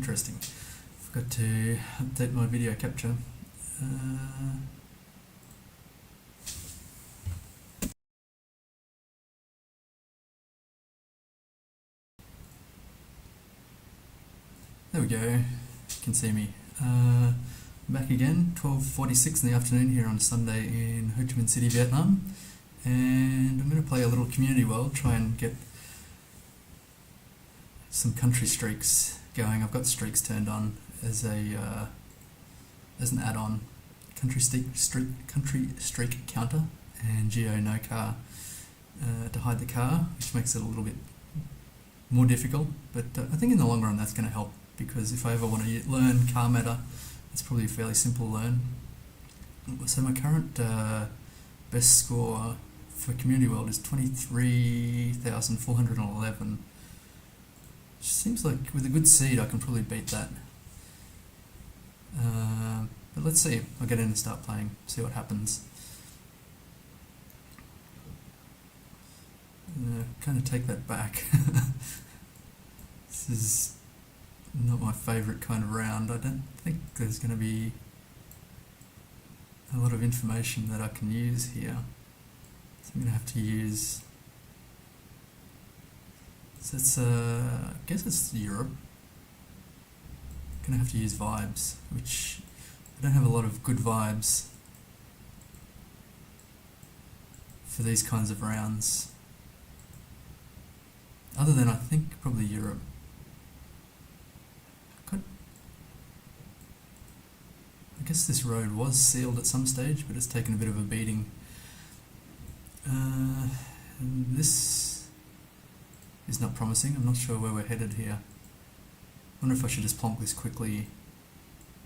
interesting. Forgot to update my video capture. There we go, you can see me. Back again, 12:46 in the afternoon here on a Sunday in Ho Chi Minh City, Vietnam. And I'm going to play a little community world, try and get some country streaks going. I've got streaks turned on as an add-on, country streak counter, and Geo no car to hide the car, which makes it a little bit more difficult. But I think in the long run that's going to help, because if I ever want to learn car meta, it's probably fairly simple to learn. So my current best score for Community World is 23,411. Which seems like with a good seed I can probably beat that. But let's see. I'll get in and start playing, see what happens. Kind of take that back. This is not my favourite kind of round. I don't think there's going to be a lot of information that I can use here. So I'm going to have to use... So it's, I guess it's Europe. I'm going to have to use vibes, which I don't have a lot of good vibes for these kinds of rounds. Other than, I think, probably Europe. I guess this road was sealed at some stage, but it's taken a bit of a beating. And this is not promising. I'm not sure where we're headed here. I wonder if I should just plonk this quickly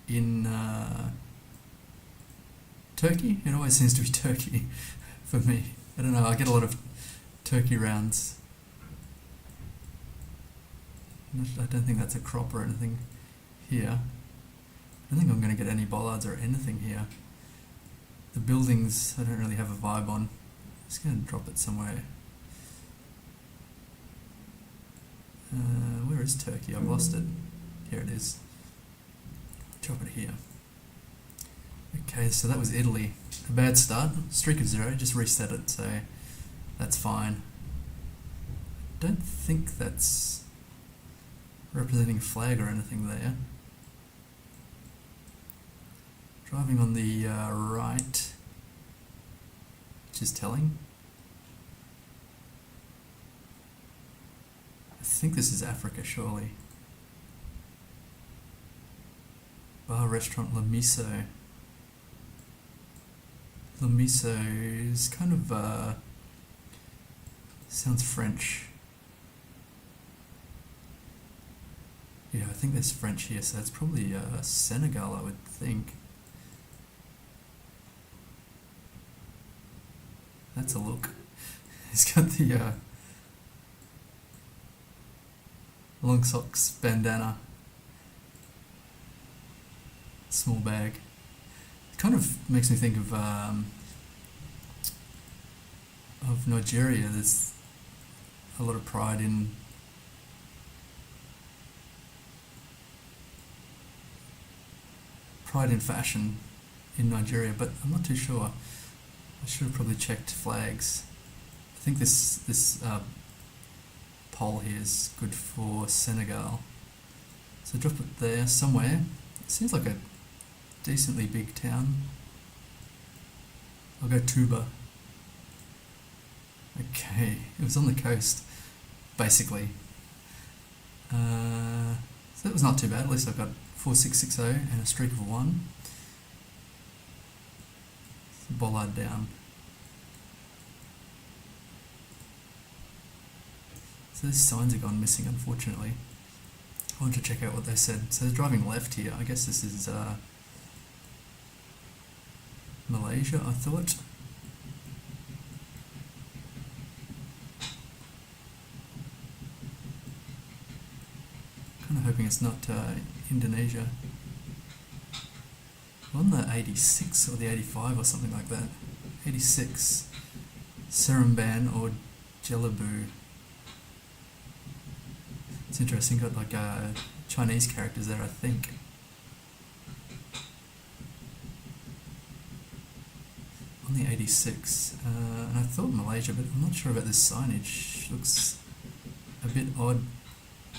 in Turkey. It always seems to be Turkey for me. I don't know, I get a lot of Turkey rounds. I don't think that's a crop or anything here. I don't think I'm going to get any bollards or anything here. The buildings I don't really have a vibe on. I'm just going to drop it somewhere. Where is Turkey? I've lost it. Here it is. Drop it here. Okay, so that was Italy. A bad start. Streak of 0, just reset it, so that's fine. I don't think that's representing a flag or anything there. Driving on the right, which is telling. I think this is Africa, surely. Bar restaurant La Miso. La Miso is kind of sounds French. Yeah, I think there's French here, so it's probably Senegal, I would think. That's a look. He's got the long socks bandana, small bag. It kind of makes me think of Nigeria. There's a lot of pride in fashion in Nigeria, but I'm not too sure. I should have probably checked flags. I think this pole here is good for Senegal. So drop it there somewhere. It seems like a decently big town. I'll go Tuba. Okay, it was on the coast, basically. So that was not too bad. At least I got 4660 and a streak of 1. Bollard down. So these signs have gone missing, unfortunately. I want to check out what they said. So they're driving left here. I guess this is Malaysia, I thought. Kind of hoping it's not Indonesia. On the 86 or the 85 or something like that. 86. Seremban or Jelebu. It's interesting, got like Chinese characters there, I think. On the 86, and I thought Malaysia, but I'm not sure about this signage. Looks a bit odd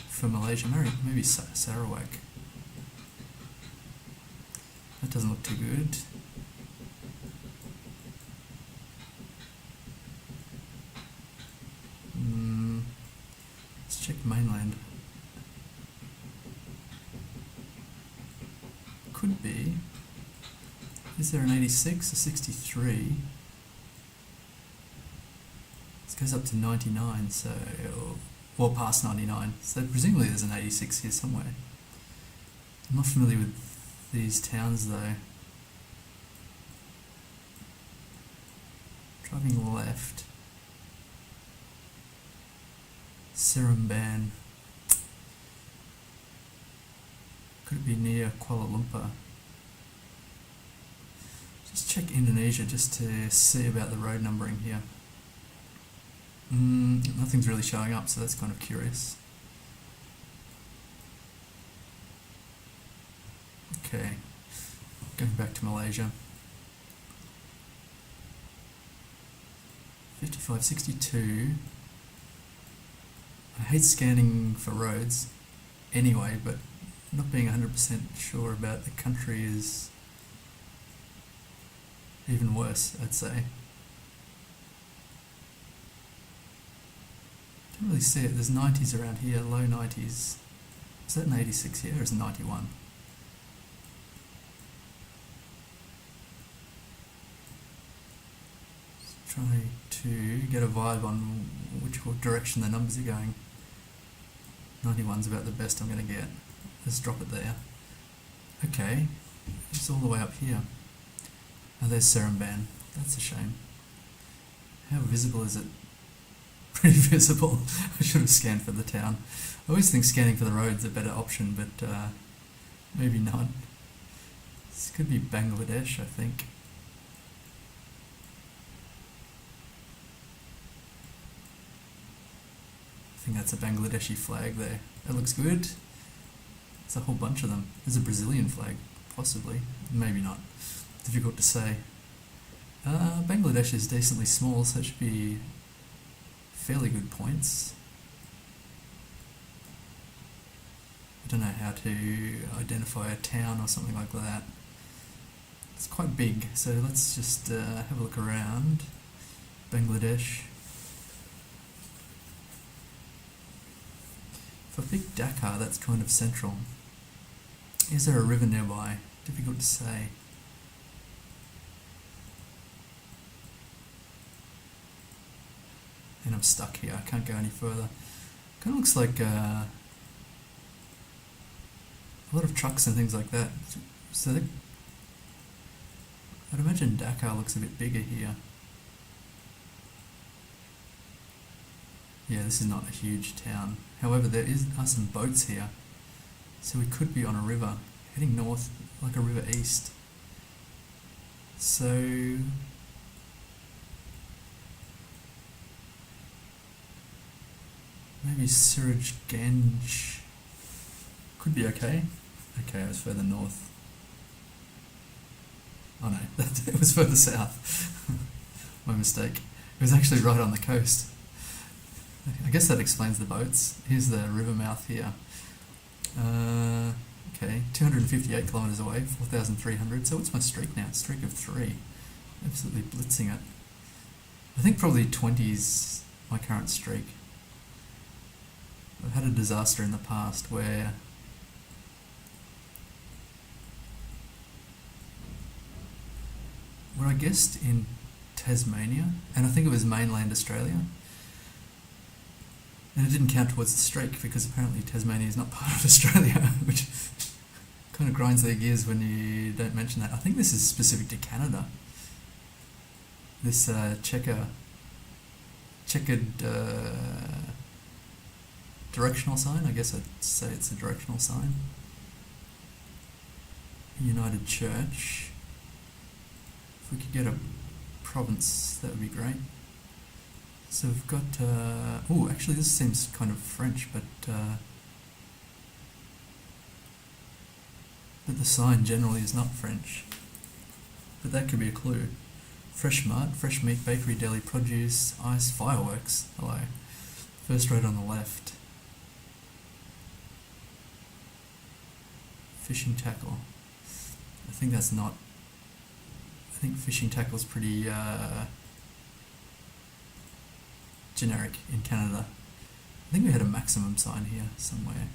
for Malaysia. Maybe Sarawak. That doesn't look too good. Let's check mainland. Could be. Is there an 86, a 63? This goes up to 99, so, or past 99. So presumably there's an 86 here somewhere. I'm not familiar with these towns though. Driving left. Seremban. Could it be near Kuala Lumpur? Just check Indonesia just to see about the road numbering here. Nothing's really showing up, so that's kind of curious. Okay, going back to Malaysia. 5562. I hate scanning for roads anyway, but not being 100% sure about the country is even worse, I'd say. Don't really see it. There's 90s around here, low 90s. Is that an 86 here, or is it 91? Let's try to get a vibe on which direction the numbers are going. 91's about the best I'm going to get. Let's drop it there. Okay, it's all the way up here. Oh, there's Seremban. That's a shame. How visible is it? Pretty visible. I should have scanned for the town. I always think scanning for the road's a better option, but maybe not. This could be Bangladesh, I think. I think that's a Bangladeshi flag there. That looks good. There's a whole bunch of them. There's a Brazilian flag, possibly. Maybe not. Difficult to say. Bangladesh is decently small, so it should be fairly good points. I don't know how to identify a town or something like that. It's quite big, so let's just have a look around. Bangladesh. If I pick Dhaka, that's kind of central. Is there a river nearby? Difficult to say. And I'm stuck here, I can't go any further. Kind of looks like a lot of trucks and things like that. So I'd imagine Dakar looks a bit bigger here. Yeah, this is not a huge town. However, there are some boats here. So we could be on a river, heading north, like a river east. So maybe Suraj-Ganj could be okay. Okay, it was further north. Oh no, it was further south. My mistake. It was actually right on the coast. I guess that explains the boats. Here's the river mouth here. Okay, 258 kilometres away, 4,300. So what's my streak now? Streak of 3. Absolutely blitzing it. I think probably 20's my current streak. I've had a disaster in the past where I guessed in Tasmania, and I think it was mainland Australia, and it didn't count towards the streak because apparently Tasmania is not part of Australia, which kind of grinds their gears when you don't mention that. I think this is specific to Canada. This checkered directional sign, I guess I'd say it's a directional sign. United Church. If we could get a province, that would be great. So we've got, oh, actually this seems kind of French, but but the sign generally is not French. But that could be a clue. Fresh mart, fresh meat, bakery, deli, produce, ice, fireworks. Hello. First road on the left. Fishing tackle. I think that's not... I think fishing tackle is pretty generic in Canada. I think we had a maximum sign here somewhere.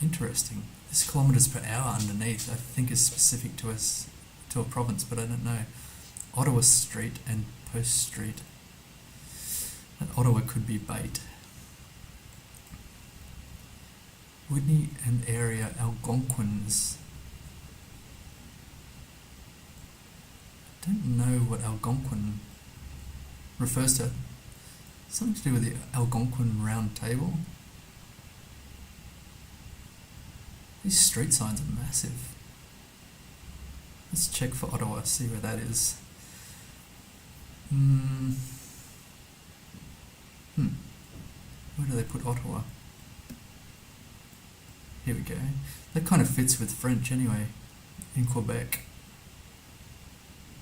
Interesting. This kilometres per hour underneath I think is specific to us, to a province, but I don't know. Ottawa Street and Post Street. That Ottawa could be bait. Whitney and area Algonquins. I don't know what Algonquin refers to. Something to do with the Algonquin Round Table. These street signs are massive. Let's check for Ottawa, see where that is. Where do they put Ottawa? Here we go. That kind of fits with French anyway, in Quebec.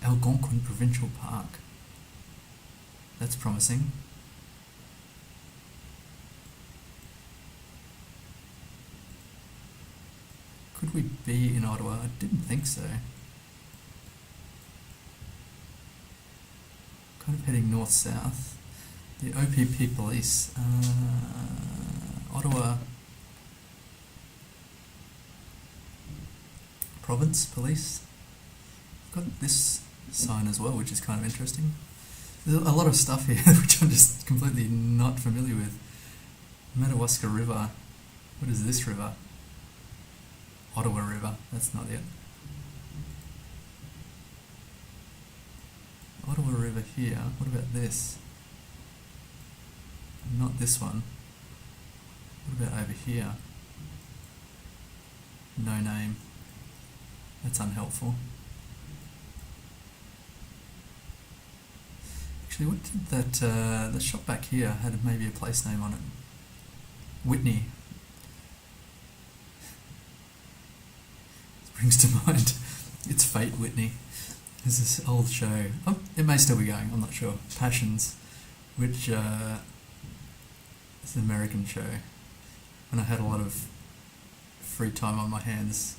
Algonquin Provincial Park. That's promising. Could we be in Ottawa? I didn't think so. Kind of heading north-south. The OPP police. Ottawa Province Police. Got this sign as well, which is kind of interesting. There's a lot of stuff here which I'm just completely not familiar with. Madawaska River. What is this river? Ottawa River. That's not it. Ottawa River here. What about this? Not this one. What about over here? No name. That's unhelpful. Actually, what did that... the shop back here had maybe a place name on it. Whitney. It brings to mind It's Fate, Whitney. There's this old show. Oh, it may still be going, I'm not sure. Passions, which is an American show. When I had a lot of free time on my hands,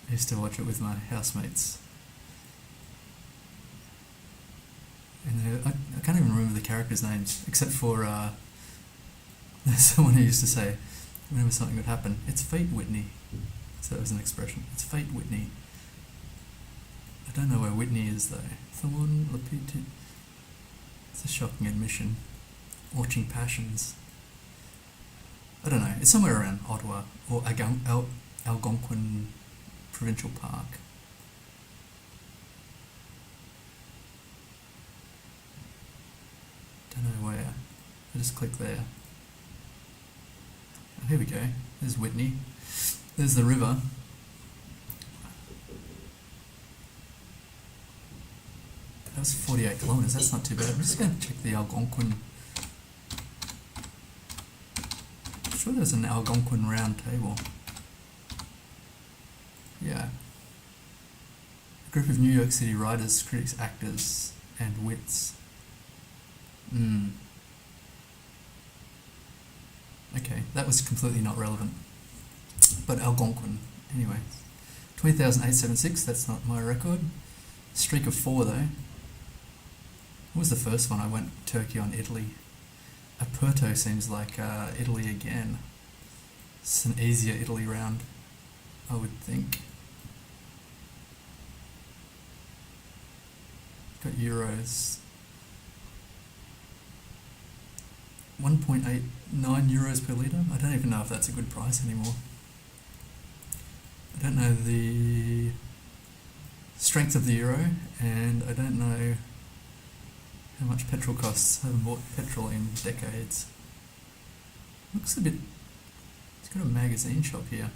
I used to watch it with my housemates. And I can't even remember the characters' names, except for there's someone who used to say, whenever something would happen, it's fate, Whitney. So that was an expression. It's fate, Whitney. I don't know where Whitney is, though. Thorn, Lapita. It's a shocking admission. Watching Passions. I don't know. It's somewhere around Ottawa or Algonquin Provincial Park. Don't know where. I just click there. Oh, here we go. There's Whitney. There's the river. That's 48 kilometres. That's not too bad. I'm just going to check the Algonquin. I'm sure there's an Algonquin Round Table. Yeah. A group of New York City writers, critics, actors, and wits. Okay, that was completely not relevant. But Algonquin, anyway. 20,876, that's not my record. Streak of 4 though. What was the first one? I went Turkey on Italy. Aperto seems like Italy again. It's an easier Italy round, I would think. Got euros. 1.89 euros per litre. I don't even know if that's a good price anymore. I don't know the strength of the euro, and I don't know how much petrol costs. I haven't bought petrol in decades. Looks a bit... It's got a magazine shop here.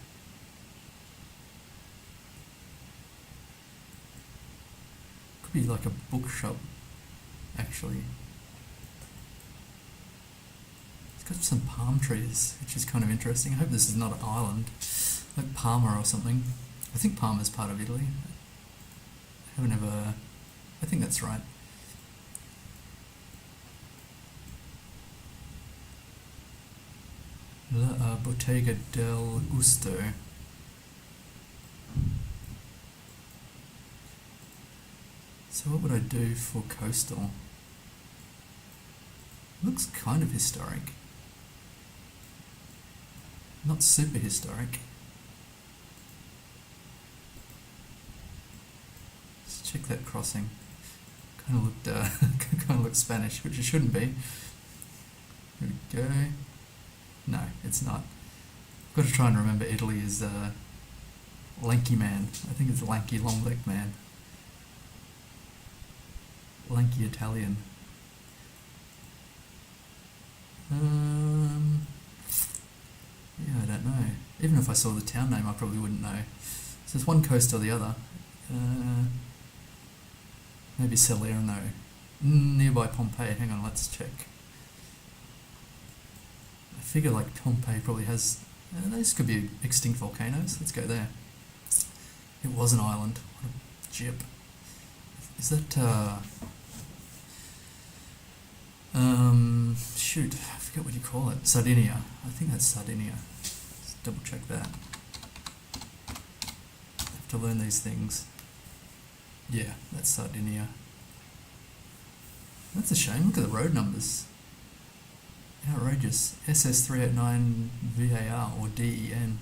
Could be like a bookshop, actually. got some palm trees, which is kind of interesting. I hope this is not an island, like Parma or something. I think Parma's part of Italy. I haven't ever... I think that's right. La Bottega del Gusto. So what would I do for coastal? Looks kind of historic. Not super historic. Let's check that crossing. Kind of looked, kind of looked Spanish, which it shouldn't be. Here we go. No, it's not. I've got to try and remember Italy is lanky man. I think it's lanky, long-legged man. Lanky Italian. Yeah, I don't know. Even if I saw the town name, I probably wouldn't know. So it's one coast or the other. Maybe Salerno. Nearby Pompeii. Hang on, let's check. I figure like Pompeii probably has... those could be extinct volcanoes. Let's go there. It was an island. What a jip. Is that... shoot, I forget what you call it. Sardinia. I think that's Sardinia. Let's double check that. I have to learn these things. Yeah, that's Sardinia. That's a shame. Look at the road numbers. Outrageous. SS389 VAR or DEN.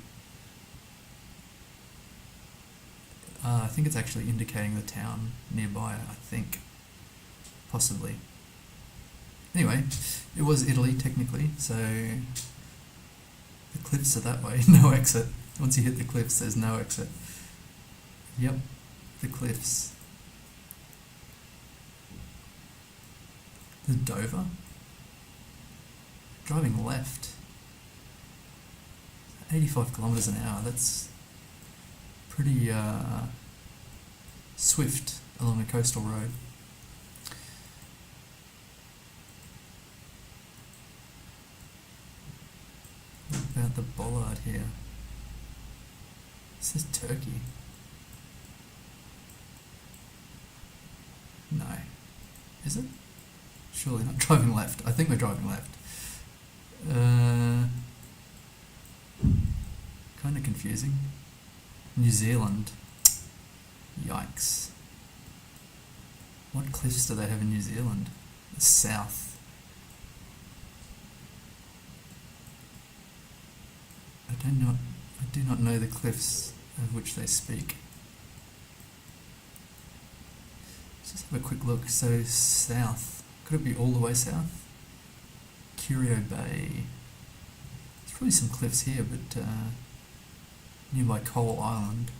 I think it's actually indicating the town nearby, I think. Possibly. Anyway, it was Italy technically, so the cliffs are that way. No exit. Once you hit the cliffs, there's no exit. Yep, the cliffs. The Dover. Driving left. 85 kilometers an hour. That's pretty swift along a coastal road. What about the bollard here? It says Turkey. No. Is it? Surely not. Driving left. I think we're driving left. Kind of confusing. New Zealand. Yikes. What cliffs do they have in New Zealand? The south. I do not know the cliffs of which they speak. Let's just have a quick look. So south. Could it be all the way south? Curio Bay. There's probably some cliffs here, but nearby Coal Island.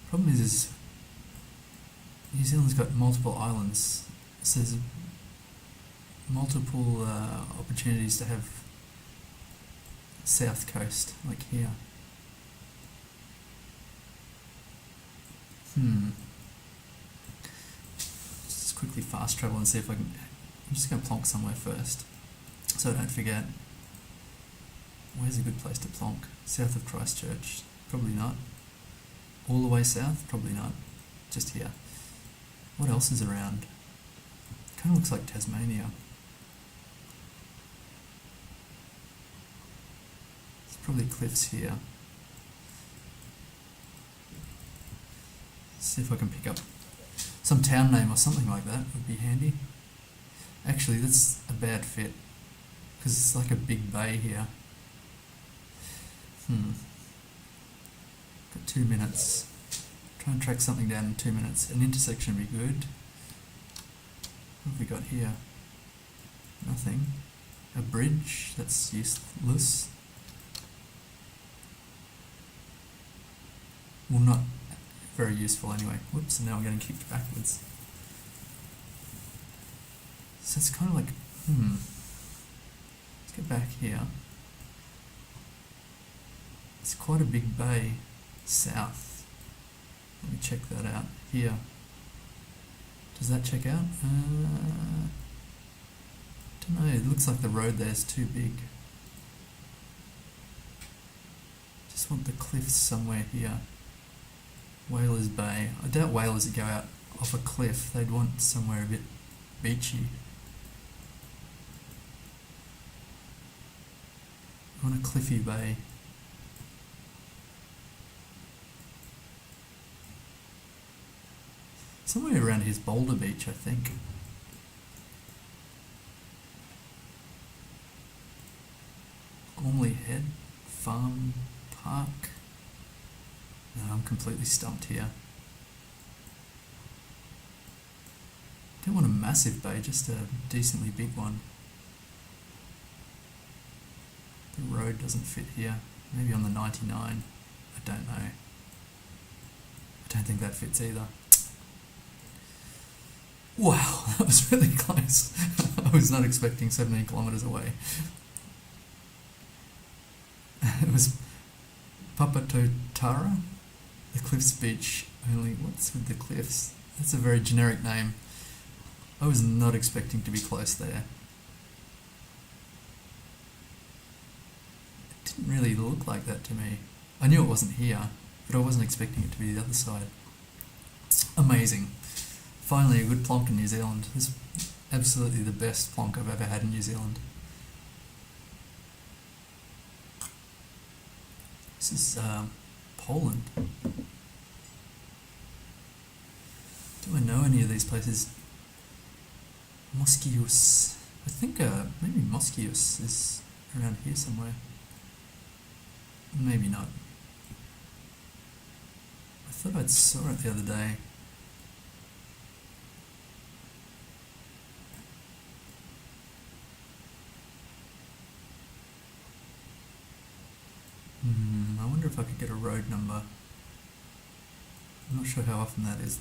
Problem is New Zealand's got multiple islands, so there's multiple opportunities to have south coast, like here. Just quickly fast travel and see if I can... I'm just going to plonk somewhere first, so I don't forget. Where's a good place to plonk? South of Christchurch? Probably not. All the way south? Probably not. Just here. What else is around? Kind of looks like Tasmania. There's probably cliffs here. See if I can pick up some town name or something like that. Would be handy. Actually, that's a bad fit because it's like a big bay here. Got 2 minutes. Try and track something down in 2 minutes. An intersection would be good. What have we got here? Nothing. A bridge? That's useless. Well, not very useful anyway. Whoops, and now I'm getting kicked backwards. So it's kind of like, let's get back here. It's quite a big bay south. Let me check that out here. Does that check out? Don't know, it looks like the road there's too big. Just want the cliffs somewhere here. Whalers Bay. I doubt whalers would go out off a cliff. They'd want somewhere a bit beachy. I want a cliffy bay. Somewhere around here's Boulder Beach, I think. Gormley Head Farm Park. No, I'm completely stumped here. Don't want a massive bay, just a decently big one. The road doesn't fit here. Maybe on the 99. I don't know. I don't think that fits either. Wow, that was really close. I was not expecting 17 kilometres away. It was Papatotara, the Cliffs Beach. Only, what's with the cliffs? That's a very generic name. I was not expecting to be close there. It didn't really look like that to me. I knew it wasn't here, but I wasn't expecting it to be the other side. Amazing. Finally, a good plonk in New Zealand. This is absolutely the best plonk I've ever had in New Zealand. This is Poland. Do I know any of these places? Moskius. I think maybe Moskius is around here somewhere. Maybe not. I thought I saw it the other day. I wonder if I could get a road number. I'm not sure how often that is.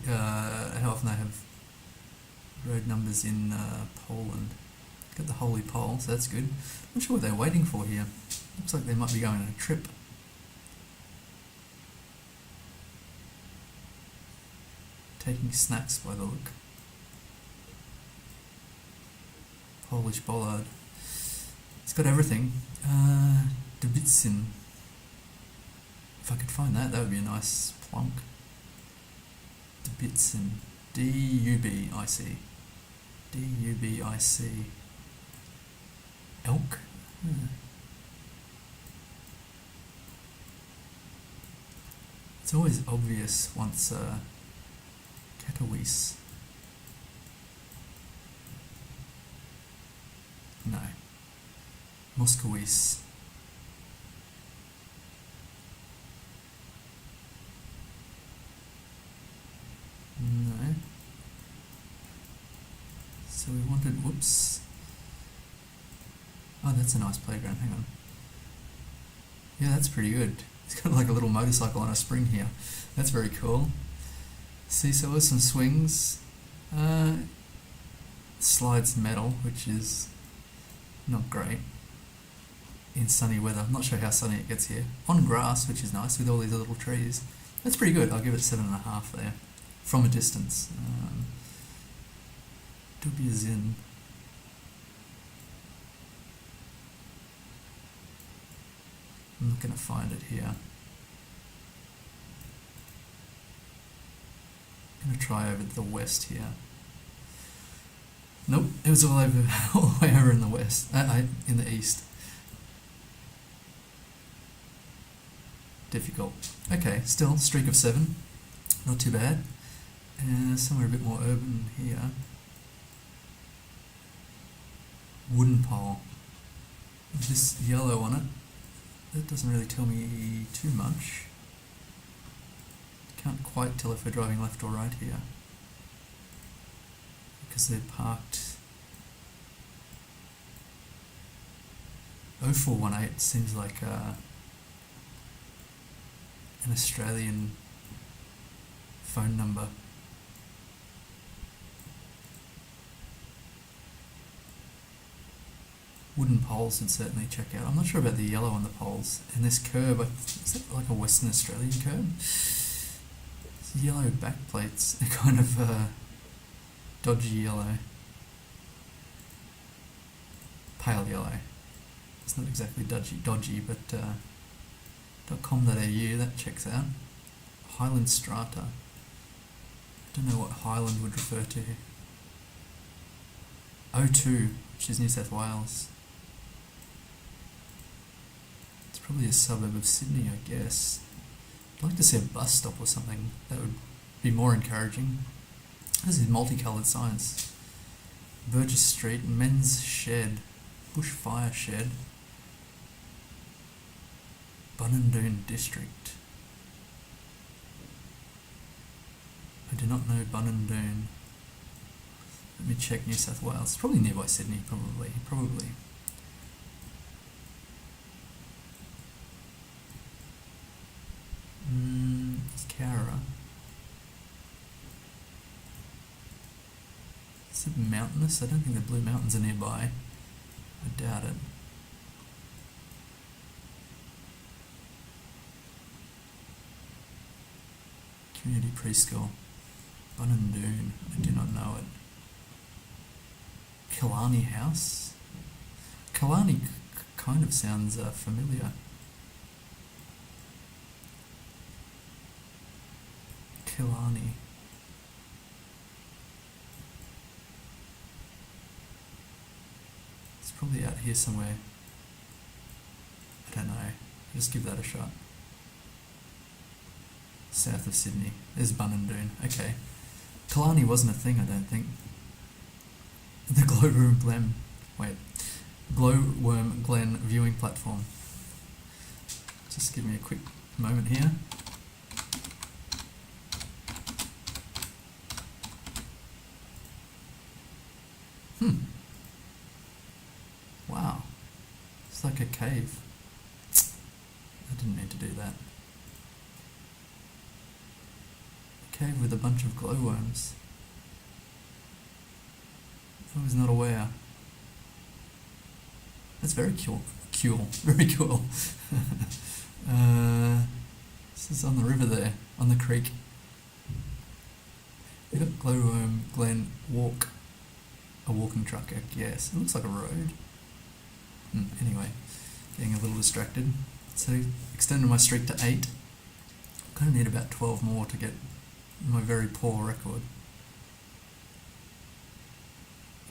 How often they have road numbers in Poland. Got the Holy Pole, so that's good. Not sure what they're waiting for here. Looks like they might be going on a trip. Taking snacks by the look. Polish bollard. It's got everything. Dubicin. If I could find that, that would be a nice plonk. Dubicin. D-U-B-I-C. D-U-B-I-C. Elk? It's always obvious once Katowice. No. Moskowice. No. So we wanted, whoops. Oh, that's a nice playground, hang on. Yeah, that's pretty good. It's got like a little motorcycle on a spring here. That's very cool. Seesaws, some swings. Slides metal, which is not great in sunny weather. I'm not sure how sunny it gets here. On grass, which is nice with all these little trees. That's pretty good. I'll give it 7.5 there. From a distance. Dubiazin. I'm not going to find it here. I'm going to try over to the west here. Nope, it was all the way over in the west, in the east. Difficult. Okay, still, streak of 7. Not too bad. And somewhere a bit more urban here. Wooden pole. This yellow on it. That doesn't really tell me too much. Can't quite tell if we're driving left or right here. Because they're parked. 0418 seems like an Australian phone number. Wooden poles would certainly check out. I'm not sure about the yellow on the poles. And this curb, is that like a Western Australian curb? It's yellow back plates. They're kind of dodgy yellow. pale yellow. It's not exactly dodgy, but .com.au, that checks out. Highland strata. Don't know what Highland would refer to. O2, which is New South Wales. It's probably a suburb of Sydney, I guess. I'd like to see a bus stop or something. That would be more encouraging. This is multicoloured signs. Burgess Street, Men's Shed, Bushfire Shed, Bunandoon District. I do not know Bunandoon. Let me check New South Wales. It's probably nearby Sydney, probably. It's Cowra. Is it mountainous? I don't think the Blue Mountains are nearby. I doubt it. Community preschool. Bunandoon. I do not know it. Killarney House. Killarney kind of sounds familiar. Killarney. It's probably out here somewhere. I don't know. I'll just give that a shot. South of Sydney. There's Bunandoon. Okay. Killarney wasn't a thing, I don't think. The Glowworm Glen viewing platform. Just give me a quick moment here. Wow. It's like a cave. I didn't mean to do that. A cave with a bunch of glowworms. I was not aware. That's very cool. Very cool. This is on the river there, on the creek. We got Glowworm Glen Walk. A walking track, I guess. It looks like a road. Anyway, getting a little distracted. So, extended my streak to 8. I'm going to need about 12 more to get my very poor record.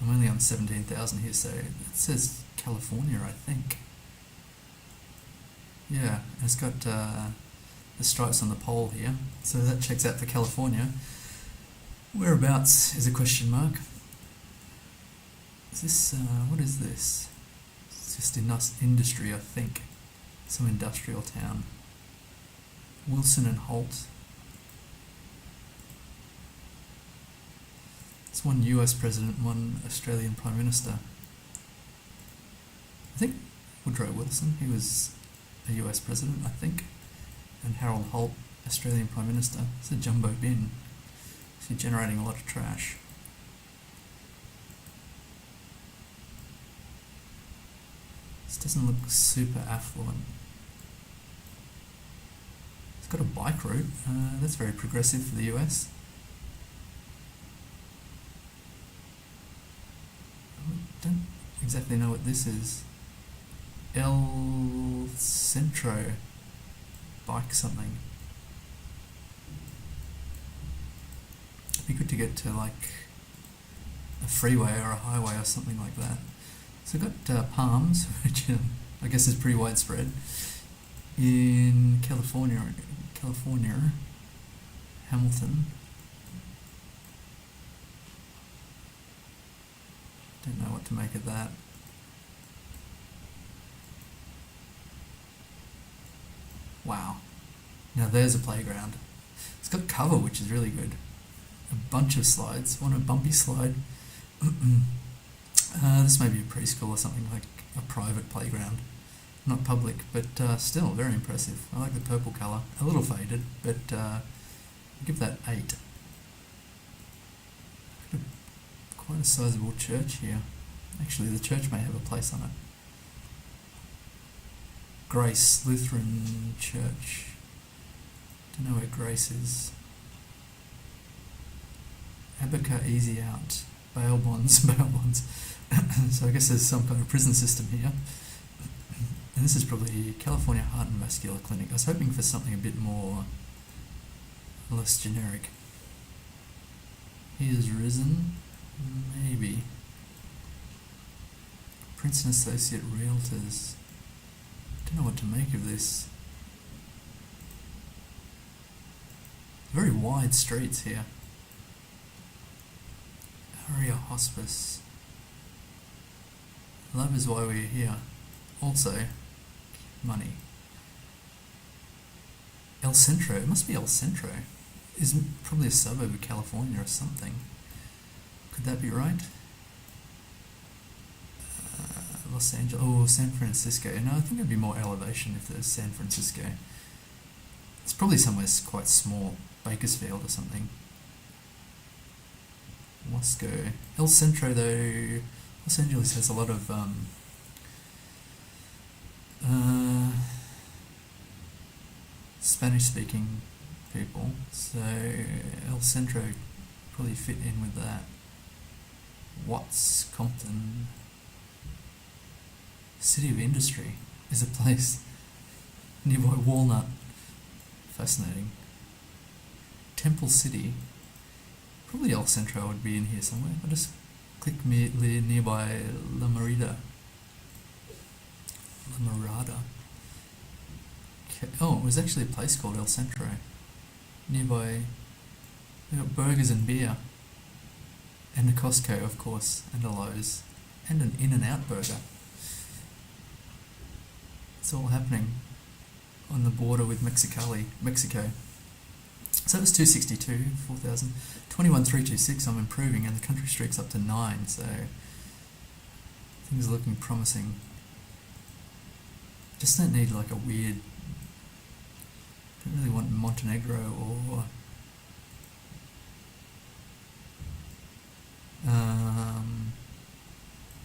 I'm only on 17,000 here, so it says California, I think. Yeah, it's got the stripes on the pole here, so that checks out for California. Whereabouts is a question mark. Is this, what is this? It's just industry, I think. Some industrial town. Wilson and Holt. It's one US president, one Australian Prime Minister. I think Woodrow Wilson, he was a US president, I think. And Harold Holt, Australian Prime Minister. It's a jumbo bin. It's generating a lot of trash. This doesn't look super affluent. It's got a bike route. That's very progressive for the US. I don't exactly know what this is. El Centro bike something. It'd be good to get to like a freeway or a highway or something like that. So we've got palms, which I guess is pretty widespread in California, Hamilton. Don't know what to make of that. Wow. Now there's a playground. It's got cover, which is really good. A bunch of slides. Want a bumpy slide? This may be a preschool or something, like a private playground. Not public, but still very impressive. I like the purple colour. A little faded, but I'll give that 8. Quite a sizable church here. Actually, the church may have a place on it. Grace Lutheran Church. Don't know where Grace is. Abaca Easy Out. Bail bonds. So I guess there's some kind of prison system here. And this is probably California Heart and Vascular Clinic. I was hoping for something a bit more, less generic. He has risen, maybe. Princeton Associate Realtors. Don't know what to make of this. Very wide streets here. Area Hospice. Love is why we're here. Also, money. El Centro. It must be El Centro. Is probably a suburb of California or something. Could that be right? Los Angeles. Oh, San Francisco. No, I think it'd be more elevation if there's San Francisco. It's probably somewhere quite small. Bakersfield or something. Moscow. El Centro, though. Los Angeles has a lot of Spanish-speaking people, so El Centro probably fit in with that. Watts, Compton. City of Industry is a place nearby Walnut. Fascinating. Temple City. Probably El Centro would be in here somewhere. I'll just click nearby La Mirada. La Mirada. Oh, it was actually a place called El Centro. Nearby, we got burgers and beer. And a Costco, of course, and a Lowe's. And an In-N-Out burger. It's all happening on the border with Mexico. So that was 262, 4,000. 21,326, I'm improving, and the country streak's up to 9, so things are looking promising. Just don't need like a weird, don't really want Montenegro or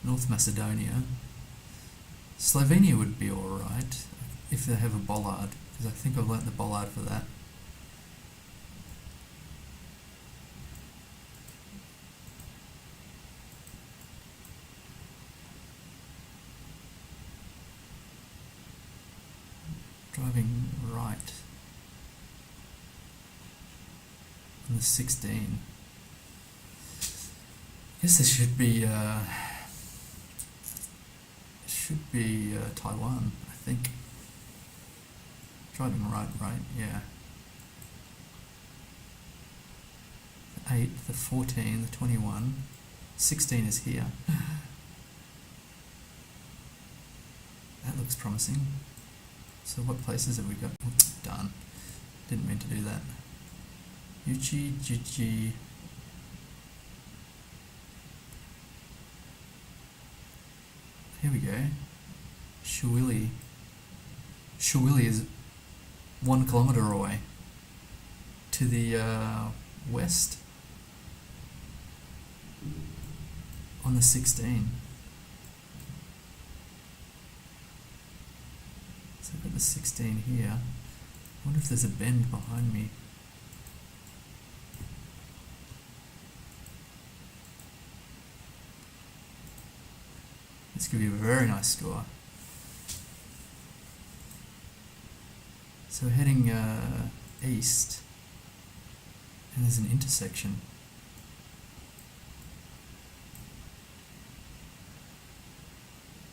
North Macedonia. Slovenia would be alright if they have a bollard, because I think I've learnt the bollard for that. Driving right on the 16. I guess this should be Taiwan, I think. Driving right, yeah. The 8, the 14, the 21, 16 is here. That looks promising. So what places have we got? Oops, darn. Didn't mean to do that. Uchi, Jiji. Here we go. Shuili. Shuili is 1 kilometre away. To the west. On the 16. So I've got the 16 here. I wonder if there's a bend behind me. This could be a very nice score. So we're heading east, and there's an intersection.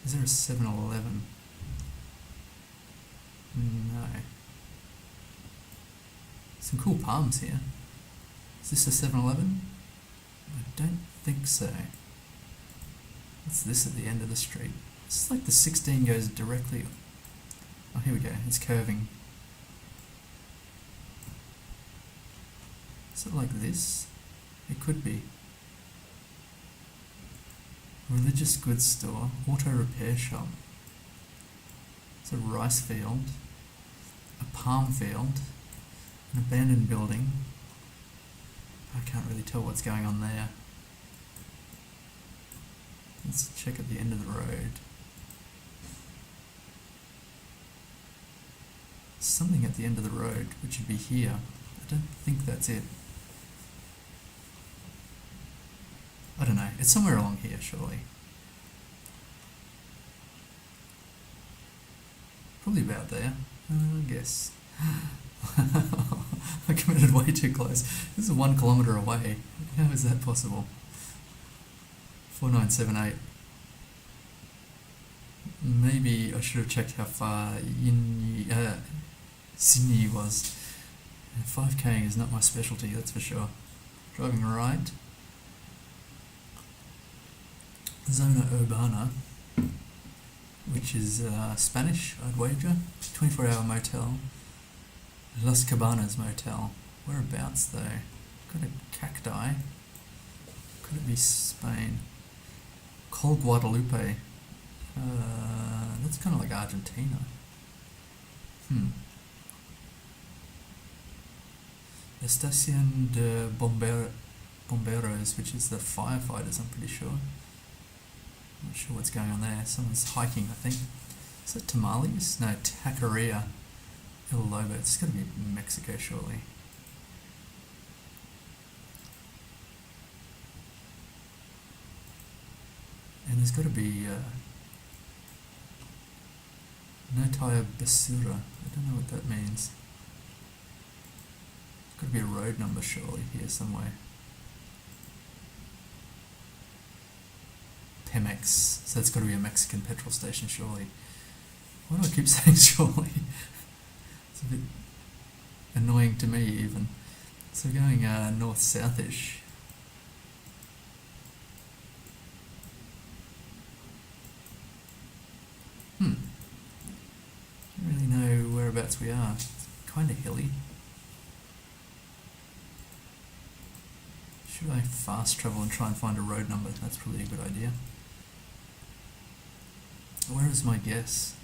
Is there a 7-Eleven? No. Some cool palms here. Is this a 7-Eleven? I don't think so. What's this at the end of the street? It's like the 16 goes directly... Oh, here we go. It's curving. Is it like this? It could be. Religious goods store. Auto repair shop. It's a rice field. A palm field. An abandoned building. I can't really tell what's going on there. Let's check at the end of the road. Something at the end of the road, which would be here. I don't think that's it. I don't know. It's somewhere along here, surely. Probably about there, I guess. I committed way too close. This is 1 kilometre away. How is that possible? 4978. Maybe I should have checked how far Sydney was. 5K is not my specialty, that's for sure. Driving right. Zona Urbana, which is Spanish, I'd wager. 24-hour motel. Las Cabanas motel. Whereabouts though? Got a cacti. Could it be Spain? Col Guadalupe. That's kind of like Argentina. Estación de Bomberos, which is the firefighters, I'm pretty sure. Not sure what's going on there. Someone's hiking, I think. Is that tamales? No, taqueria. El Lobo. It's got to be Mexico, surely. And there's got to be Notaya Basura. I don't know what that means. There's got to be a road number, surely, here somewhere. Pemex. So it's got to be a Mexican petrol station, surely. Why do I keep saying surely? It's a bit annoying to me, even. So going north-southish. Don't really know whereabouts we are. It's kind of hilly. Should I fast travel and try and find a road number? That's probably a good idea. Where is my guess?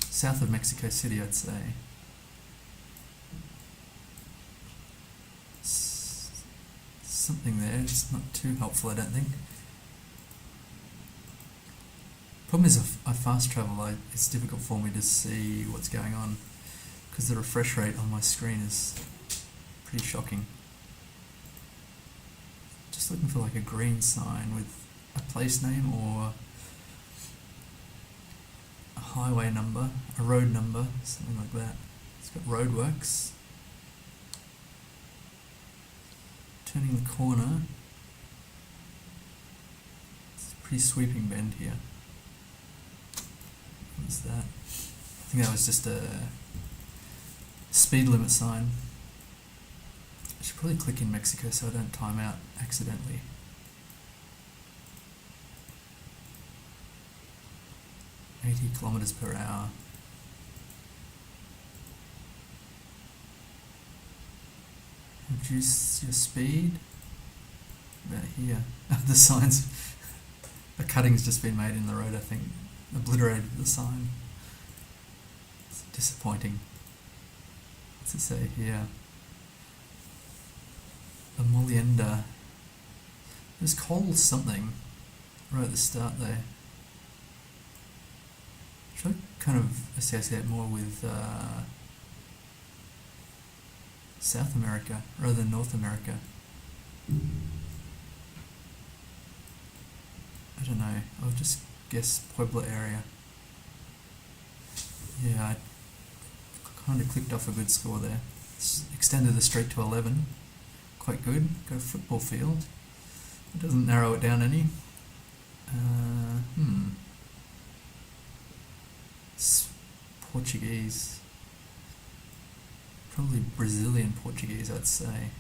South of Mexico City, I'd say. Something there. It's not too helpful, I don't think. Problem is, if I fast travel, it's difficult for me to see what's going on because the refresh rate on my screen is pretty shocking. Just looking for like a green sign with a place name or a highway number, a road number, something like that. It's got roadworks. Turning the corner. It's a pretty sweeping bend here. What was that? I think that was just a speed limit sign. I should probably click in Mexico so I don't time out accidentally. $80 kilometers per hour. Reduce your speed. About here. The signs. A cutting's just been made in the road, I think. Obliterated the sign. It's disappointing. What's it say here? A Molienda. There's coal something right at the start there. Should I kind of associate more with South America rather than North America? I don't know. I'll just guess Puebla area. Yeah, I kind of clicked off a good score there. Extended the streak to 11. Quite good. Go football field. It doesn't narrow it down any. It's Portuguese. Probably Brazilian Portuguese, I'd say.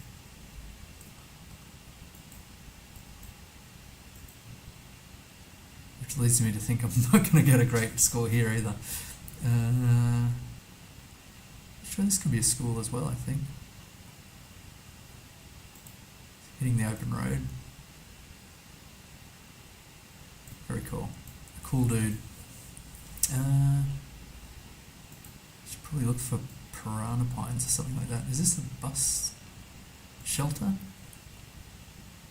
Which leads me to think I'm not going to get a great score here either. Sure, this could be a school as well, I think. Hitting the open road. Very cool. A cool dude. Should probably look for piranha pines or something like that. Is this a bus shelter?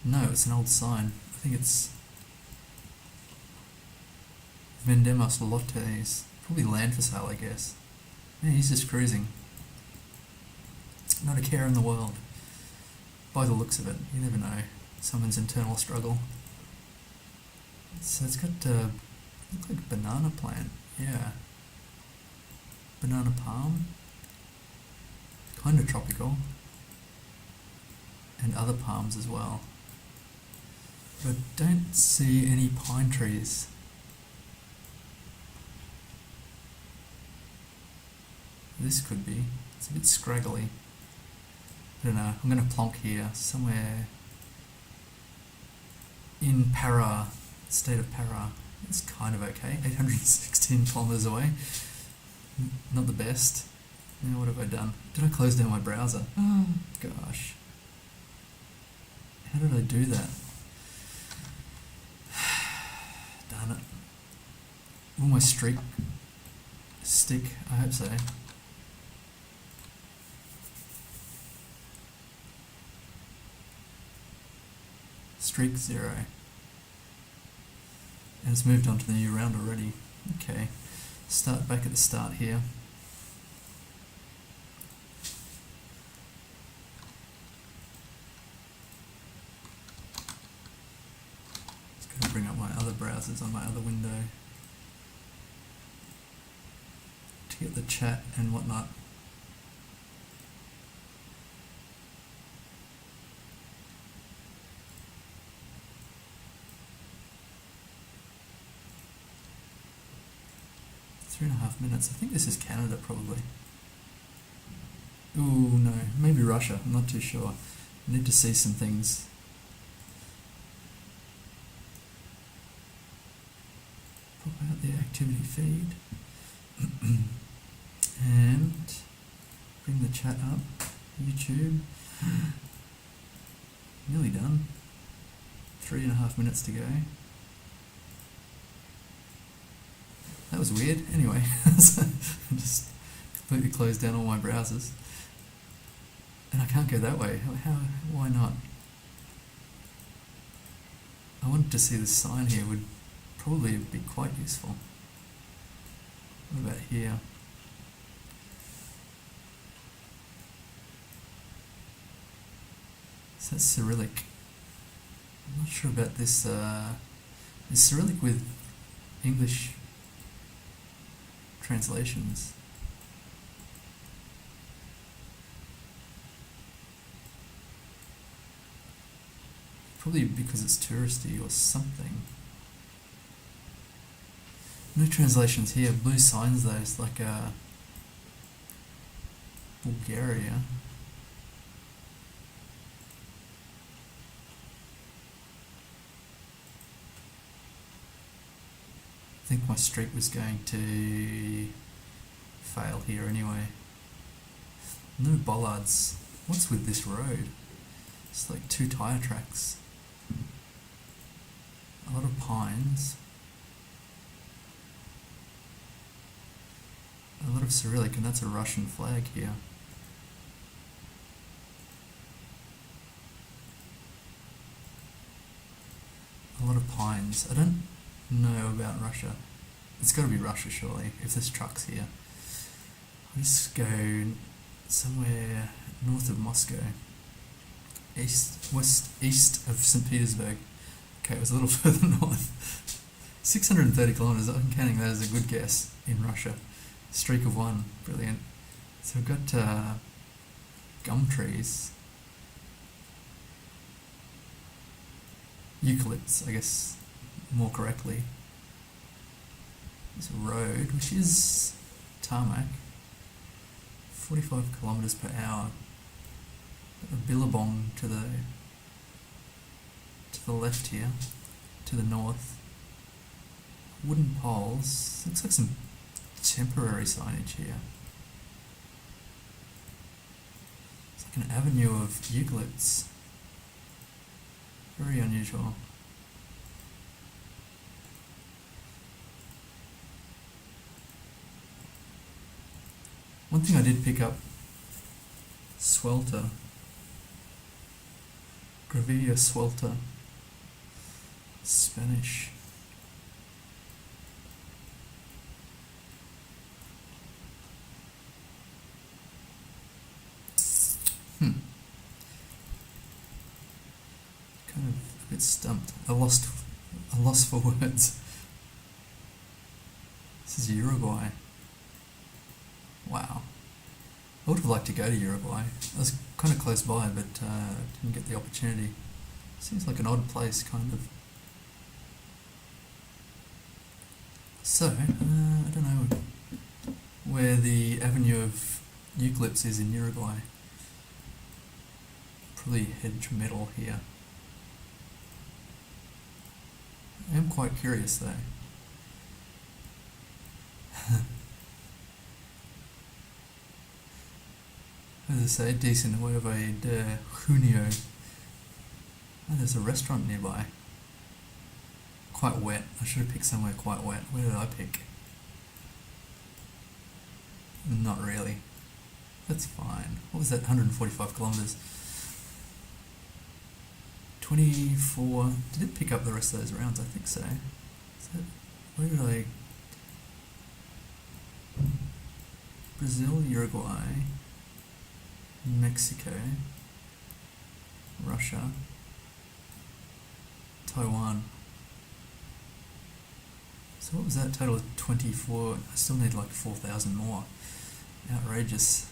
No, it's an old sign. I think it's Vendemos Lotes. Probably land for sale, I guess. Yeah, he's just cruising. Not a care in the world. By the looks of it, you never know. Someone's internal struggle. So it's got look like banana plant. Yeah. banana palm, kind of tropical, and other palms as well. But I don't see any pine trees. This could be. It's a bit scraggly. I don't know. I'm going to plonk here somewhere in Para, state of Para. It's kind of okay. 816 kilometers away. Not the best. Now what have I done? Did I close down my browser? Oh gosh. How did I do that? Darn it. Will my streak stick? I hope so. Streak 0. And it's moved on to the new round already. Okay. Start back at the start here. Just going to bring up my other browsers on my other window to get the chat and whatnot. Three and a half minutes. I think this is Canada probably. Ooh, no. Maybe Russia. I'm not too sure. I need to see some things. Pop out the activity feed. And bring the chat up. YouTube. Nearly done. 3.5 minutes to go. That was weird. Anyway, I just completely closed down all my browsers. And I can't go that way. Why not? I wanted to see the sign here. Would probably be quite useful. What about here? So that's Cyrillic. I'm not sure about this. Is Cyrillic with English translations? Probably because it's touristy or something. No translations here. Blue signs though. It's like Bulgaria. I think my streak was going to fail here anyway. No bollards. What's with this road? It's like 2 tyre tracks. A lot of pines. A lot of Cyrillic, and that's a Russian flag here. A lot of pines. I don't know about Russia. It's got to be Russia surely, if this truck's here. I'll just go somewhere north of Moscow. East of St. Petersburg. Okay, it was a little further north. 630 kilometers, I'm counting that as a good guess in Russia. Streak of 1, brilliant. So we've got gum trees. Eucalypts, I guess, more correctly. There's a road, which is tarmac. 45 kilometers per hour. A billabong to the left here, to the north. Wooden poles. Looks like some temporary signage here. It's like an avenue of eucalypts. Very unusual. One thing I did pick up, swelter. Gravilla swelter. Spanish. Kind of a bit stumped. I lost for words. This is Uruguay. I would have liked to go to Uruguay. I was kind of close by, but didn't get the opportunity. Seems like an odd place, kind of. So, I don't know where the Avenue of Eucalypts is in Uruguay. Probably hedge metal here. I am quite curious though. As I say, decent Nueve de Junio. Oh, there's a restaurant nearby. Quite wet. I should have picked somewhere quite wet. Where did I pick? Not really. That's fine. What was that? 145 kilometers. 24. Did it pick up the rest of those rounds? I think so. Where did I... Brazil, Uruguay, Mexico, Russia, Taiwan. So what was that total of 24? I still need like 4,000 more. Outrageous.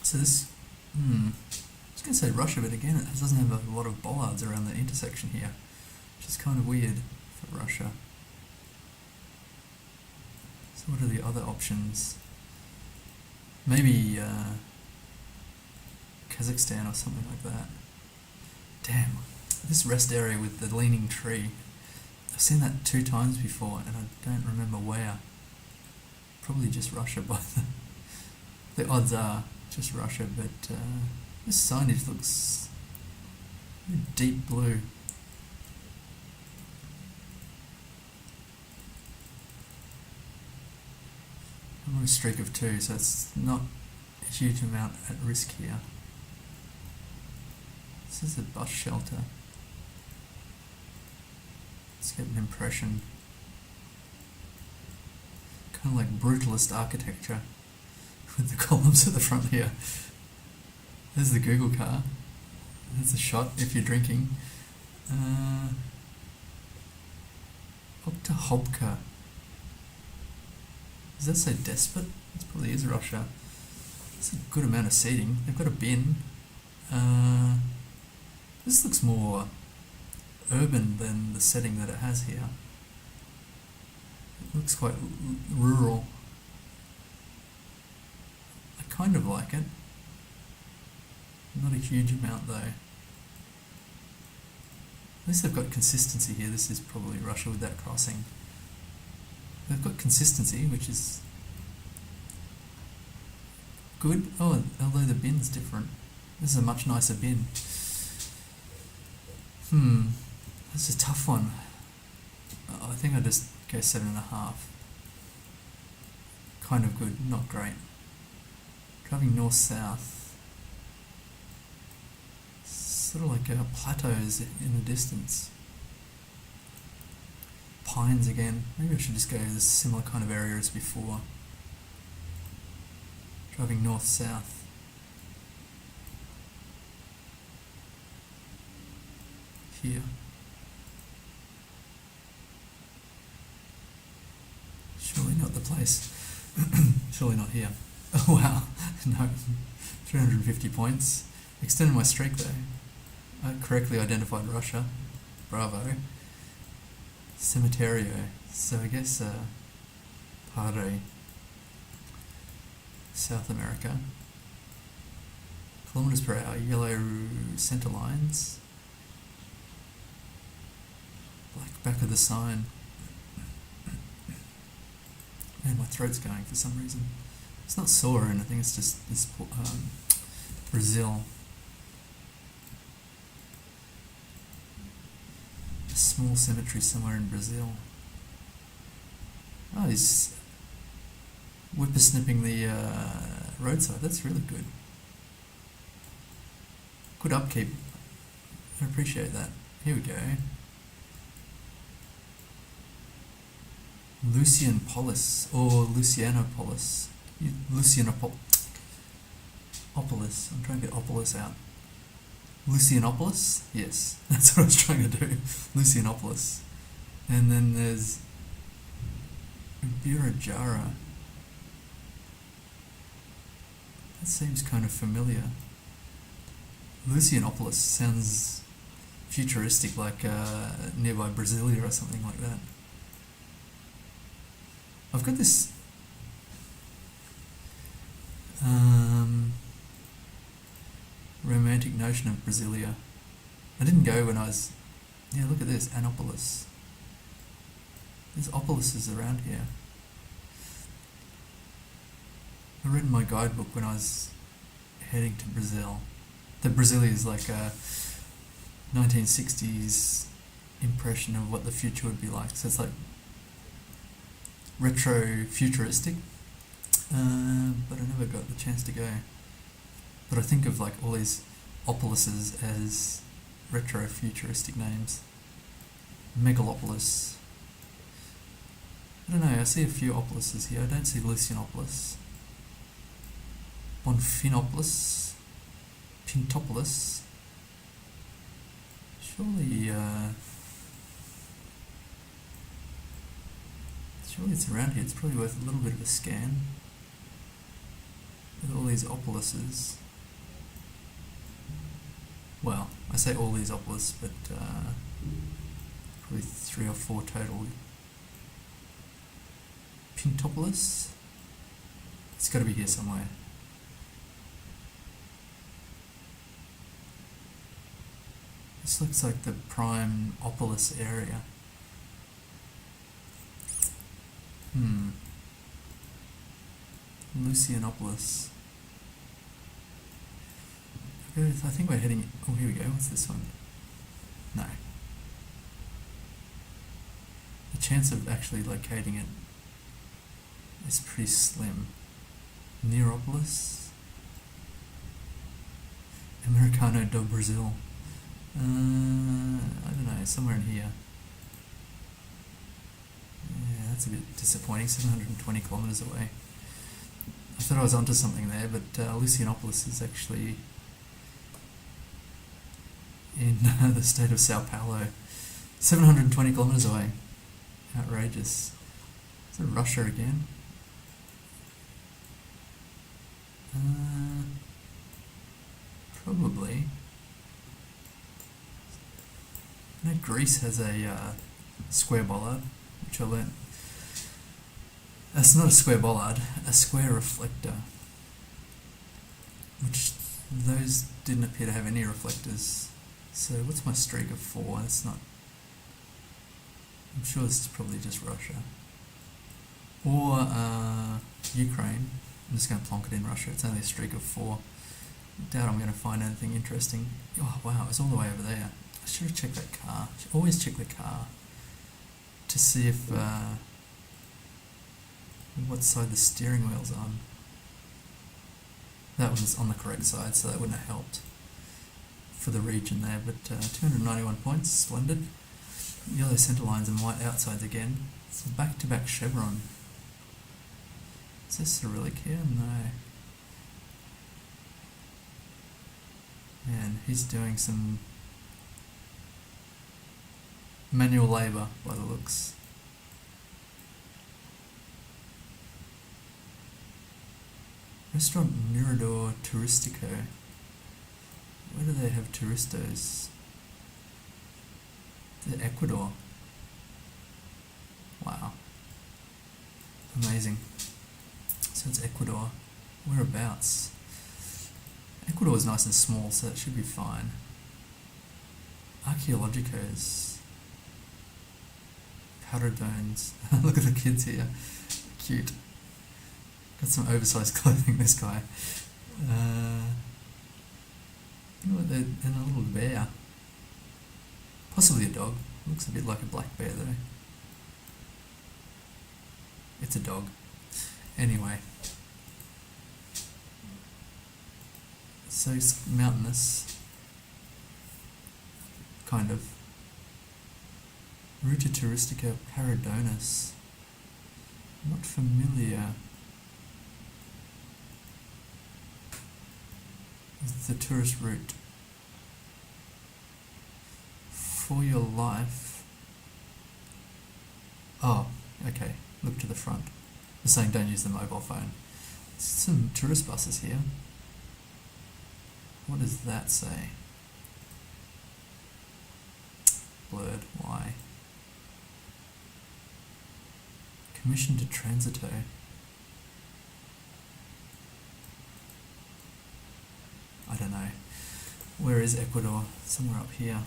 So this, I was going to say Russia, but again it doesn't have a lot of bollards around the intersection here, which is kind of weird for Russia. So what are the other options? Maybe Kazakhstan or something like that. Damn, this rest area with the leaning tree. I've seen that 2 times before and I don't remember where. Probably just Russia by the odds are just Russia, but this signage looks deep blue. I'm on a streak of 2, so it's not a huge amount at risk here. This is a bus shelter. Let's get an impression. Kind of like brutalist architecture with the columns at the front here. There's the Google car. There's a shot if you're drinking. Dr. Hobka. Does that say despot? This probably is Russia. It's a good amount of seating. They've got a bin. This looks more urban than the setting that it has here. It looks quite rural. I kind of like it. Not a huge amount though. At least they've got consistency here. This is probably Russia with that crossing. They've got consistency, which is good. Oh, although the bin's different. This is a much nicer bin. That's a tough one. I think I just go 7.5. Kind of good, not great. Driving north-south. Sort of like plateaus in the distance. Pines again. Maybe I should just go to this similar kind of area as before. Driving north-south. Here. Surely not the place. Surely not here. Oh wow, no. 350 points. Extended my streak though. I correctly identified Russia. Bravo. Cementerio. So I guess Pare. South America. Kilometers per hour. Yellow center lines. Black back of the sign. Man, my throat's going for some reason. It's not sore or anything, it's just this Brazil. A small cemetery somewhere in Brazil. Oh, he's whippersnipping the roadside. That's really good. Good upkeep. I appreciate that. Here we go. Lucianopolis or Lucianopolis. Lucianopolis. I'm trying to get Opolis out. Lucianopolis? Yes, that's what I was trying to do. Lucianopolis. And then there's Birajara. That seems kind of familiar. Lucianopolis sounds futuristic, like nearby Brasilia or something like that. I've got this romantic notion of Brasilia. I didn't go when I was... Yeah, look at this, Anopolis. There's Opolises around here. I read in my guidebook when I was heading to Brazil that Brasilia is like a 1960s impression of what the future would be like. So it's like retro-futuristic, but I never got the chance to go. But I think of like all these Opolises as retro-futuristic names. Megalopolis. I don't know, I see a few Opolises here. I don't see Lucianopolis. Bonfinopolis. Pintopolis. Surely it's around here. It's probably worth a little bit of a scan. With all these Opolises. Well, I say all these Opolis, but probably 3 or 4 total. Pintopolis? It's got to be here somewhere. This looks like the prime Opolis area. Lucianopolis. I think we're heading... Oh, here we go. What's this one? No. The chance of actually locating it is pretty slim. Nearopolis? Americano do Brasil. I don't know, somewhere in here. Yeah, that's a bit disappointing. 720 kilometres away. I thought I was onto something there, but Lucianopolis is actually in the state of Sao Paulo. 720 kilometres away. Outrageous. Is it Russia again? Probably. I know Greece has a square bollard, which I learnt. That's not a square bollard, a square reflector. Which those didn't appear to have any reflectors. So what's my streak of 4? That's not... I'm sure this is probably just Russia. Or Ukraine. I'm just going to plonk it in Russia. It's only a streak of 4. I doubt I'm going to find anything interesting. Oh wow, it was all the way over there. I should have checked that car. I should always check the car to see if what side the steering wheel's on. That was on the correct side, so that wouldn't have helped for the region there. But 291 points, splendid. Yellow centre lines and white outsides again. It's a back-to-back chevron. Is this Cyrillic here? No. Man, he's doing some manual labour by the looks. Restaurant Mirador Turistico. Where do they have Turistos? The Ecuador. Wow. Amazing. So it's Ecuador. Whereabouts? Ecuador is nice and small, so it should be fine. Archaeologicos. Paradones. Look at the kids here. Cute. Got some oversized clothing, this guy. You know what, they're in a little bear. Possibly a dog. Looks a bit like a black bear though. It's a dog. Anyway. So it's mountainous. Kind of. Ruta Turistica Paradones. Not familiar with the tourist route. For your life. Oh, okay. Look to the front. They're saying don't use the mobile phone. Some tourist buses here. What does that say? Blurred, why? Commission to Transito. I don't know. Where is Ecuador? Somewhere up here.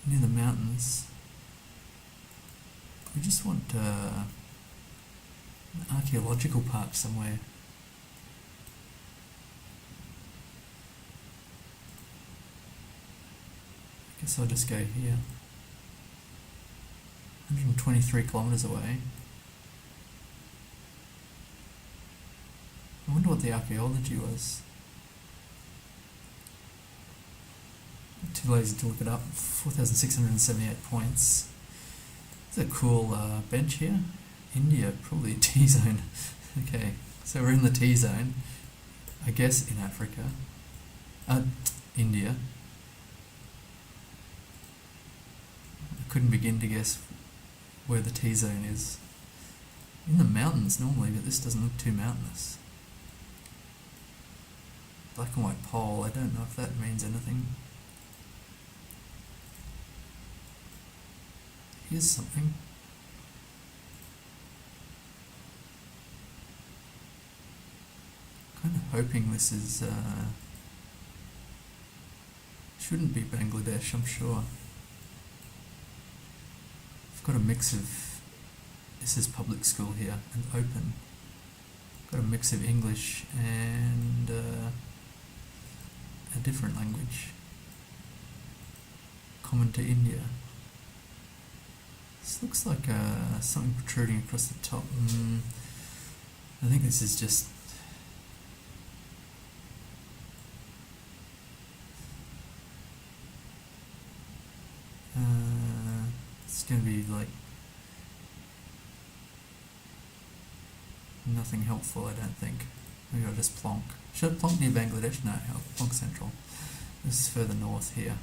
Near the mountains. We just want an archaeological park somewhere. I guess I'll just go here. 123 kilometres away. I wonder what the archaeology was. Too lazy to look it up. 4,678 points. It's a cool bench here. India, probably T-zone. Okay, so we're in the T-zone. I guess in Africa. India. I couldn't begin to guess where the T-zone is. In the mountains normally, but this doesn't look too mountainous. Black and white pole, I don't know if that means anything. Here's something. Kind of hoping this is, shouldn't be Bangladesh, I'm sure. I've got a mix of, this is public school here, and open. Got a mix of English and a different language. Common to India. This looks like something protruding across the top. I think this is just it's going to be like nothing helpful, I don't think. Maybe I'll just plonk. Should I plonk near Bangladesh? No, I'll plonk central. This is further north here.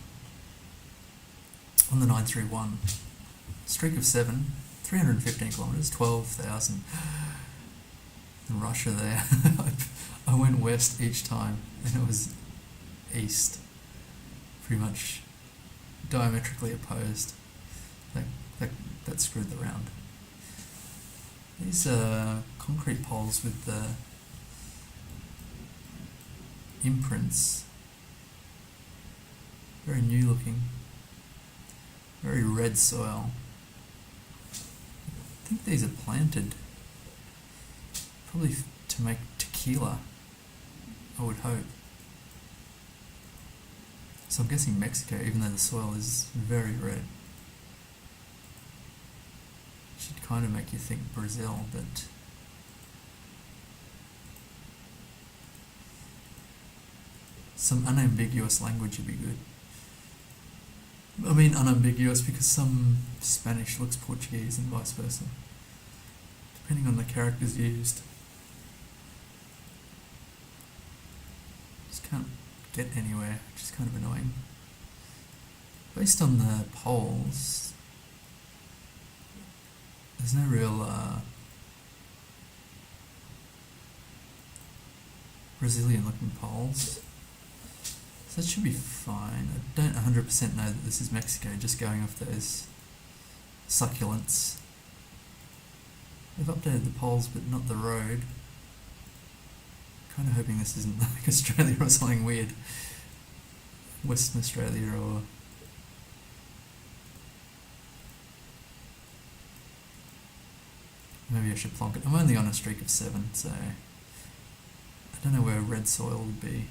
On the 931. Streak of 7, 315 kilometres, 12,000. In Russia there. I went west each time and it was east. Pretty much diametrically opposed. That screwed the round. These concrete poles with the imprints. Very new looking. Very red soil. I think these are planted. Probably to make tequila, I would hope. So I'm guessing Mexico, even though the soil is very red. Should kind of make you think Brazil, but some unambiguous language would be good. I mean unambiguous because some Spanish looks Portuguese and vice versa, depending on the characters used. Just can't get anywhere, which is kind of annoying. Based on the polls, there's no real Brazilian looking polls. So that should be fine. I don't 100% know that this is Mexico, just going off those succulents. They've updated the poles but not the road. Kind of hoping this isn't like Australia or something weird. Western Australia or... Maybe I should plonk it. I'm only on a streak of 7, so... I don't know where red soil would be.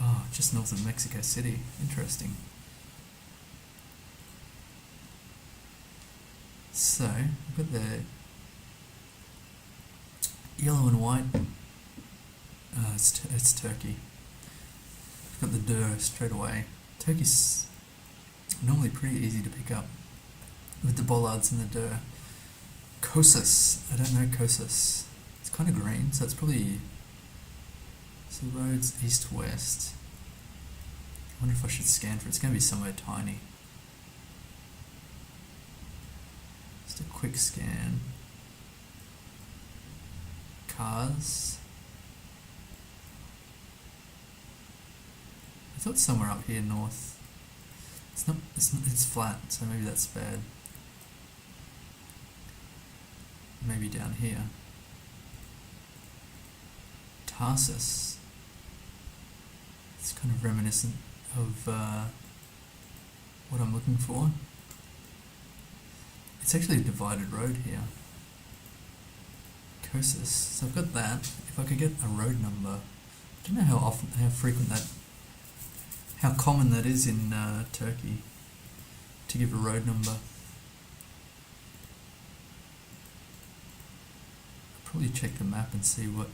Oh, just north of Mexico City. Interesting. So, I've got the yellow and white. It's Turkey. I've got the dir straight away. Turkey's normally pretty easy to pick up with the bollards and the dir. Kosas. I don't know Kosas. It's kind of green, so it's probably... So the road's east-west. I wonder if I should scan for it. It's going to be somewhere tiny. Just a quick scan. Cars. I thought somewhere up here north. It's not. It's flat, so maybe that's bad. Maybe down here. Tarsus. It's kind of reminiscent of what I'm looking for. It's actually a divided road here. Kosis. So I've got that. If I could get a road number, I don't know how frequent that, how common that is in Turkey to give a road number. I'll probably check the map and see what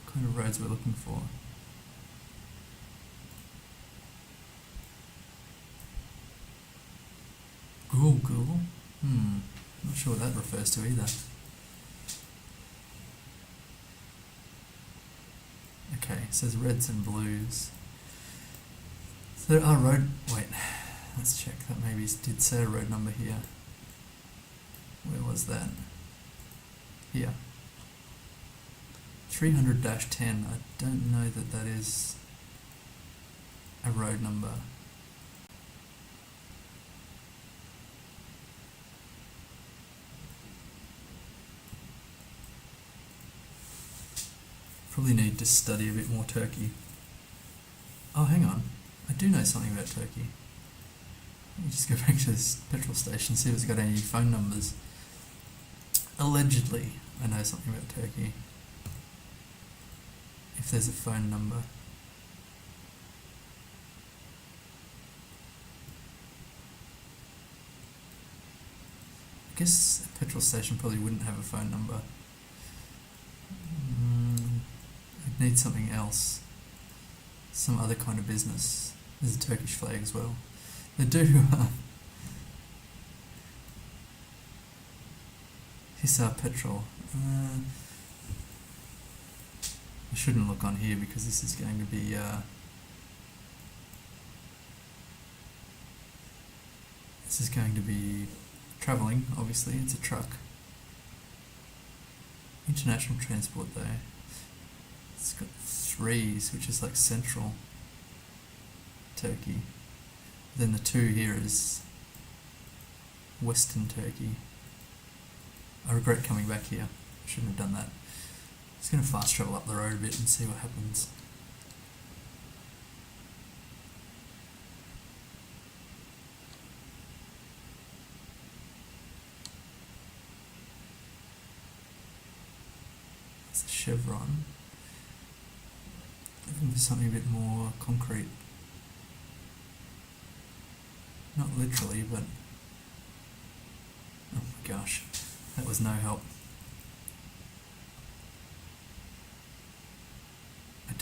kind of roads we're looking for. Google. Not sure what that refers to either. Okay, it says reds and blues. So there are wait, let's check that maybe it did say a road number here. Where was that? Here. 300-10, I don't know that is a road number. Probably need to study a bit more Turkey. Oh, hang on. I do know something about Turkey. Let me just go back to this petrol station, see if it's got any phone numbers. Allegedly, I know something about Turkey. If there's a phone number. I guess a petrol station probably wouldn't have a phone number. I'd need something else. Some other kind of business. There's a Turkish flag as well. They do Hisar Petrol. I shouldn't look on here because this is going to be travelling, obviously. It's a truck. International transport though. It's got 3s, which is like central Turkey. Then the 2 here is Western Turkey. I regret coming back here. I shouldn't have done that. Just going to fast travel up the road a bit and see what happens. It's a chevron. Looking for something a bit more concrete. Not literally, but... oh my gosh, that was no help. I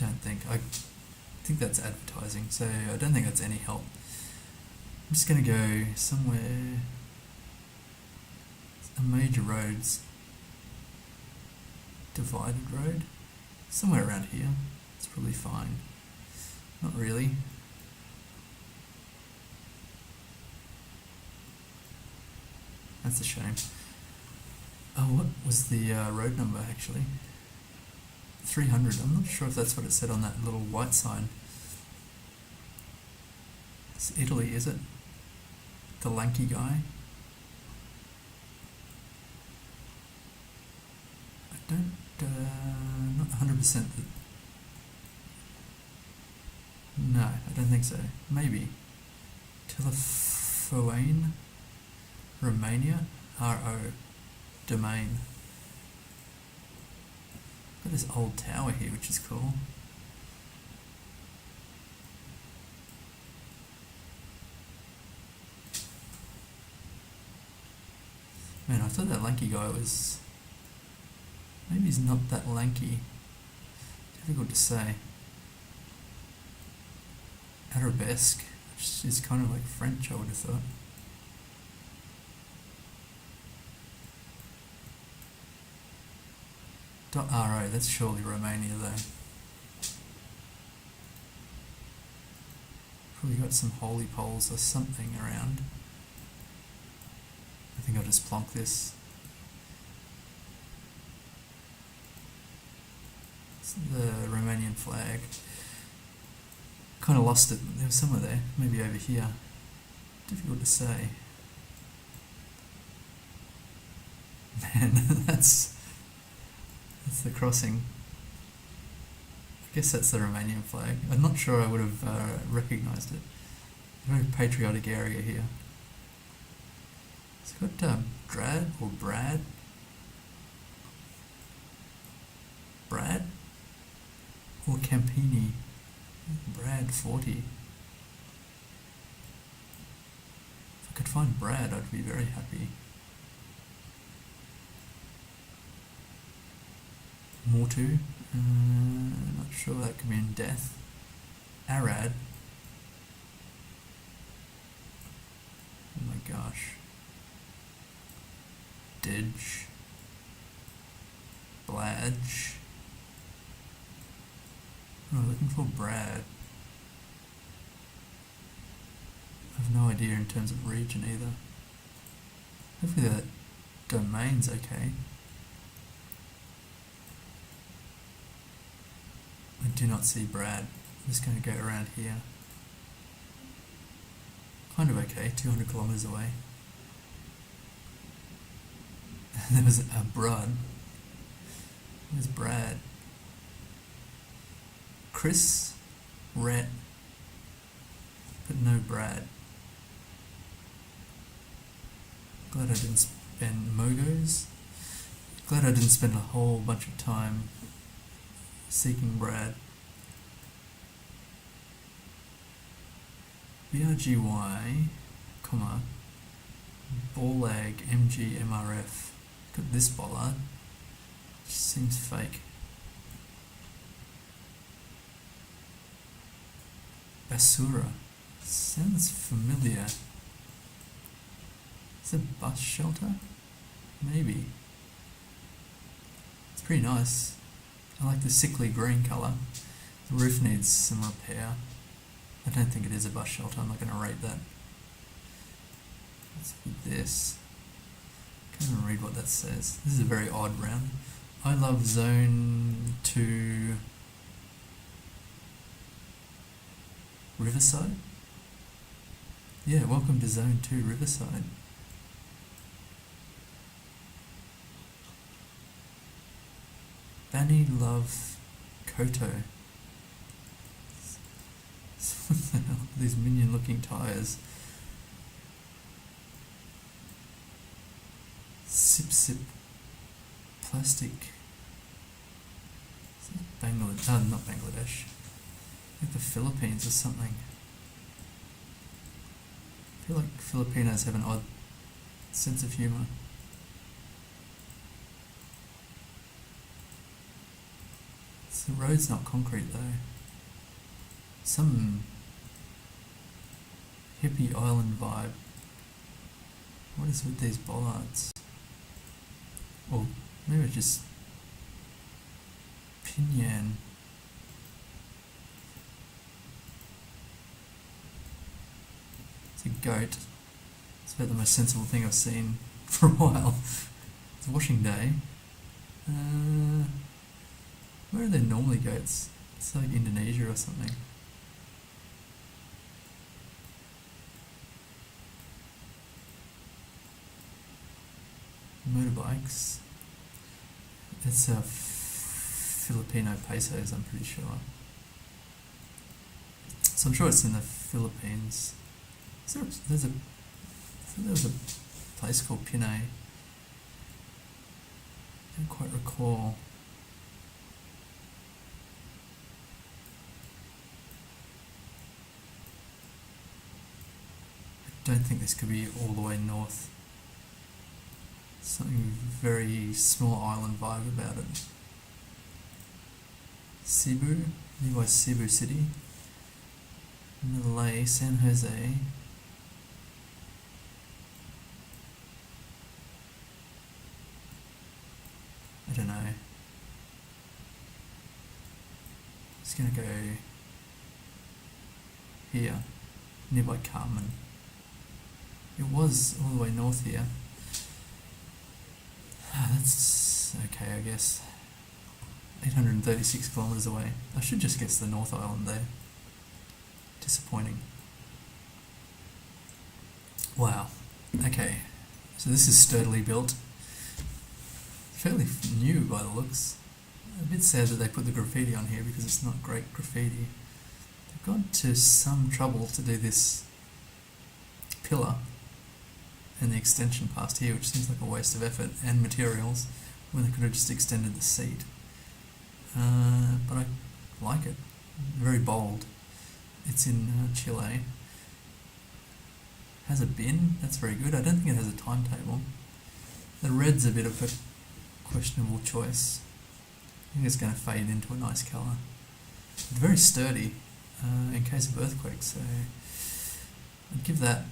think that's advertising, so I don't think that's any help. I'm just going to go somewhere... a major roads. Divided road? Somewhere around here. It's probably fine. Not really. That's a shame. Oh, what was the road number actually? 300. I'm not sure if that's what it said on that little white sign. It's Italy, is it? The lanky guy? I don't... not 100%. No, I don't think so. Maybe. Telefoane? Romania? RO. Domain. Got this old tower here, which is cool. Man, I thought that lanky guy was... maybe he's not that lanky. Difficult to say. Arabesque, which is kind of like French, I would have thought. .ro, that's surely Romania though. Probably got some holy poles or something around. I think I'll just plonk this. It's the Romanian flag. kind of lost it. There was somewhere there, maybe over here. Difficult to say. Man, that's the crossing. I guess that's the Romanian flag. I'm not sure I would have recognised it. Very patriotic area here. It's got Drad or Brad. Brad or Campini. Brad 40. If I could find Brad, I'd be very happy. Mortu. Not sure that could mean death. Arad. Oh my gosh. Didge. Bladge. Oh, looking for Brad. I have no idea in terms of region either. Hopefully that domain's okay. I do not see Brad. I'm just going to go around here. Kind of okay, 200 kilometers away. There was a Brad. Where's Brad? Chris, Rhett, but no Brad. Glad I didn't spend Mogos. Glad I didn't spend a whole bunch of time seeking Brad. BRGY, comma, Ballag MGMRF. Got this bollard. Seems fake. Basura. Sounds familiar. Is it a bus shelter? Maybe. It's pretty nice. I like the sickly green colour. The roof needs some repair. I don't think it is a bus shelter. I'm not going to rate that. Let's do this. Can't even read what that says. This is a very odd round. I love Zone 2 Riverside. Yeah, welcome to Zone 2 Riverside. Banny Love Koto. What the hell? These minion looking tyres. Sip Sip Plastic. Bangladesh. Oh, not Bangladesh. I think the Philippines or something. I feel like Filipinos have an odd sense of humour. The road's not concrete though. Some hippie island vibe. What is with these bollards? Or maybe it's just Pinyan. It's a goat. It's about the most sensible thing I've seen for a while. It's washing day. Where are there normally goats? It's like Indonesia or something. Motorbikes. It's Filipino pesos, I'm pretty sure. So I'm sure it's in the Philippines. There's a place called Pinay. I don't quite recall. I don't think this could be all the way north. Something very small island vibe about it. Cebu, nearby Cebu City. Malay, San Jose. I don't know. Just gonna go here, nearby Carmen. It was all the way north here. That's okay, I guess. 836 kilometres away. I should just guess the North Island there. disappointing. Wow. Okay, so this is sturdily built. Fairly new by the looks. A bit sad that they put the graffiti on here because it's not great graffiti. They've gone to some trouble to do this pillar and the extension past here, which seems like a waste of effort and materials when they could have just extended the seat. But I like it. Very bold. It's in Chile. Has a bin. That's very good. I don't think it has a timetable. The red's a bit of a questionable choice. I think it's going to fade into a nice colour. Very sturdy in case of earthquakes, so I'd give that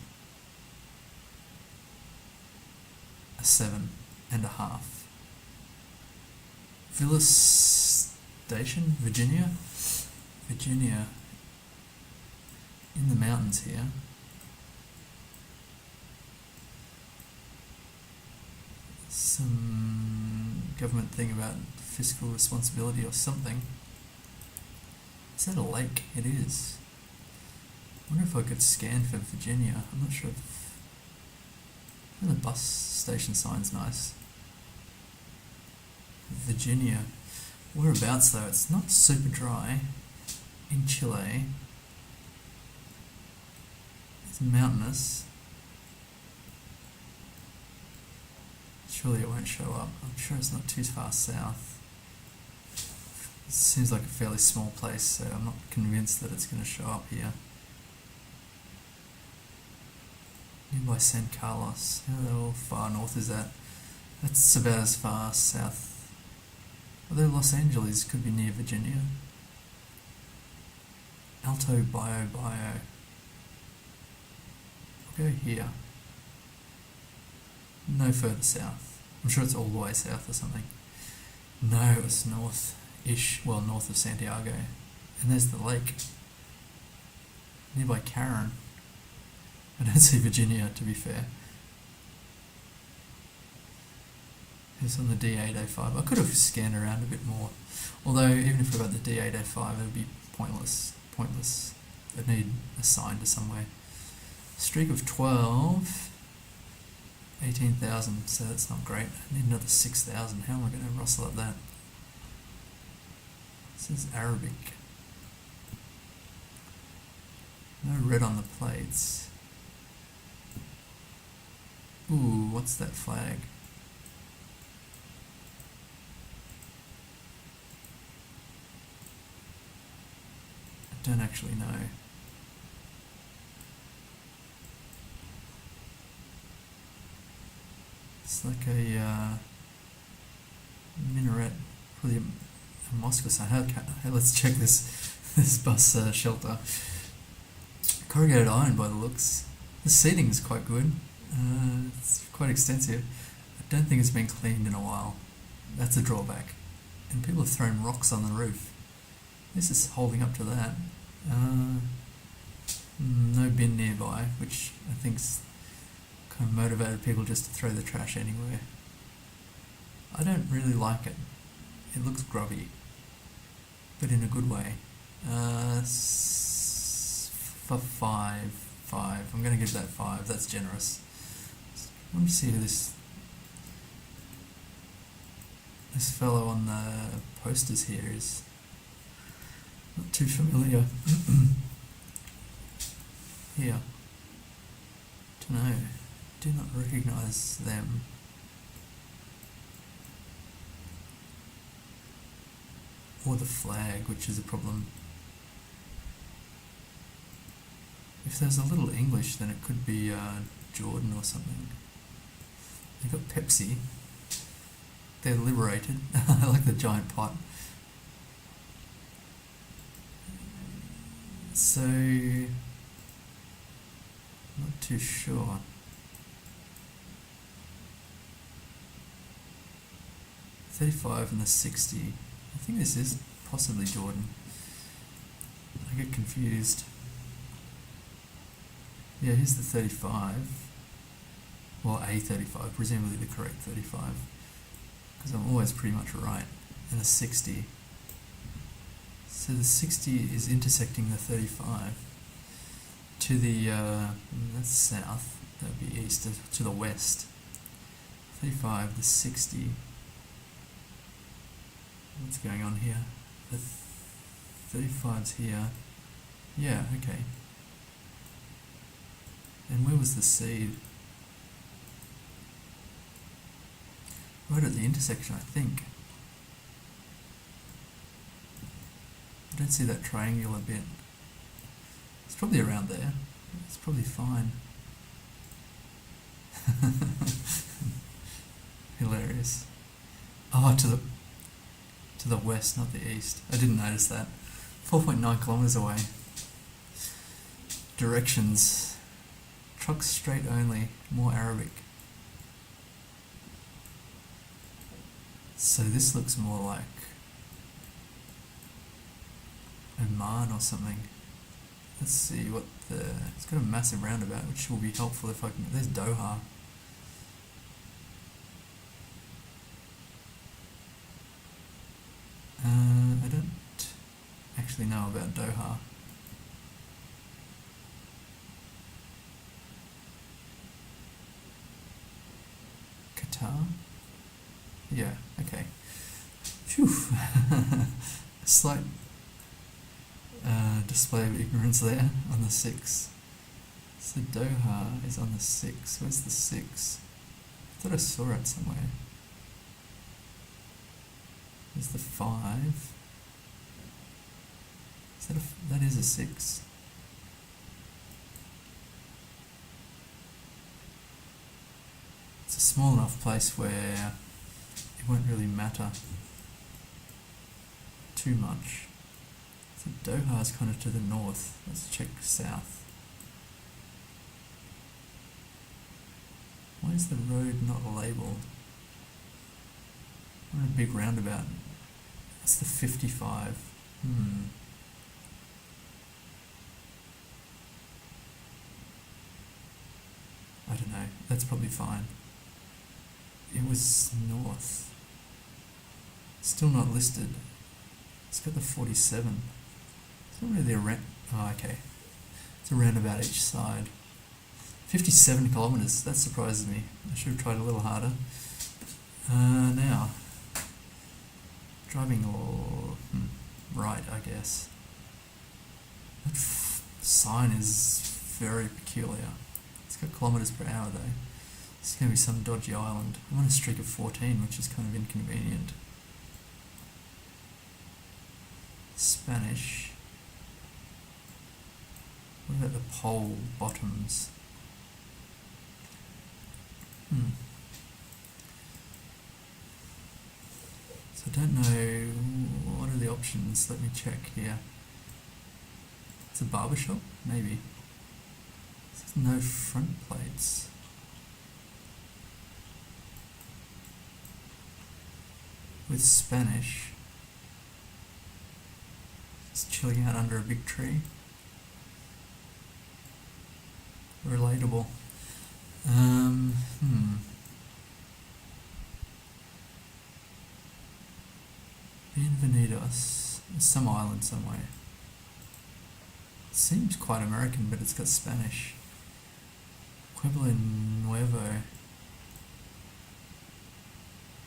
a 7.5. Villa Station, Virginia, in the mountains here. Some government thing about fiscal responsibility or something. Is that a lake? It is. I wonder if I could scan for Virginia. I'm not sure if... the bus station sign's nice. Virginia. Whereabouts though? It's not super dry. In Chile. It's mountainous. Surely it won't show up. I'm sure it's not too far south. It seems like a fairly small place, so I'm not convinced that it's going to show up here. Nearby San Carlos. How far north is that? That's about as far south. Although Los Angeles could be near Virginia. Alto Bio. I'll go here. No further south. I'm sure it's all the way south or something. No, it's north-ish. Well, north of Santiago. And there's the lake. Nearby Karen. I don't see Virginia, to be fair. It's on the D805. I could have scanned around a bit more. Although, even if we got the D805, it would be pointless. I'd need a sign to somewhere. Streak of 12. 18,000, so that's not great. I need another 6,000. How am I going to rustle up that? This is Arabic. No red on the plates. Ooh, what's that flag? I don't actually know. It's like a minaret, probably a mosque or something. Hey, let's check this bus shelter. Corrugated iron by the looks. The seating is quite good. It's quite extensive. I don't think it's been cleaned in a while. That's a drawback. And people have thrown rocks on the roof. This is holding up to that. No bin nearby, which I think's kind of motivated people just to throw the trash anywhere. I don't really like it. It looks grubby, but in a good way. For five. I'm going to give that 5. That's generous. I want to see who this fellow on the posters here is. Not too familiar. Here. Don't know. Do not recognise them. Or the flag, which is a problem. If there's a little English, then it could be Jordan or something. They've got Pepsi. They're liberated. I like the giant pot. So, not too sure. $35 and the 60. I think this is possibly Jordan. I get confused. Yeah, here's the 35. Well, a 35, presumably the correct 35. Because I'm always pretty much right. And a 60. So the 60 is intersecting the 35. to the, that's south, that would be east, to the west. 35 to 60. What's going on here? The 35's here. Yeah, okay. And where was the seed? Right at the intersection, I think. I don't see that triangular bit. It's probably around there. It's probably fine. Hilarious. Oh, to the west, not the east. I didn't notice that. 4.9 kilometers away. Directions. Trucks straight only. More Arabic. So this looks more like Oman or something. Let's see what it's got a massive roundabout, which will be helpful if I can. There's Doha. I don't actually know about Doha. Qatar? Yeah, okay. Phew. Slight display of ignorance there on the 6. So Doha is on the 6. Where's the 6? I thought I saw it somewhere. There's the 5. Is that that is a 6. It's a small enough place where it won't really matter too much. So Doha is kind of to the north. Let's check south. Why is the road not labelled? What a big roundabout. That's the 55. I don't know. That's probably fine. It was north. Still not listed. It's got the 47. It's not really a oh, okay. It's a roundabout each side. 57 kilometres. That surprises me. I should have tried a little harder. Now, driving right, I guess. That sign is very peculiar. It's got kilometres per hour though. It's going to be some dodgy island. I'm on a streak of 14, which is kind of inconvenient. Spanish. What about the pole bottoms? So I don't know, what are the options? Let me check here. It's a barber shop? Maybe. There's no front plates. With Spanish. Just chilling out under a big tree. Relatable. Bienvenidos. There's some island somewhere. It seems quite American, but it's got Spanish. Pueblo Nuevo.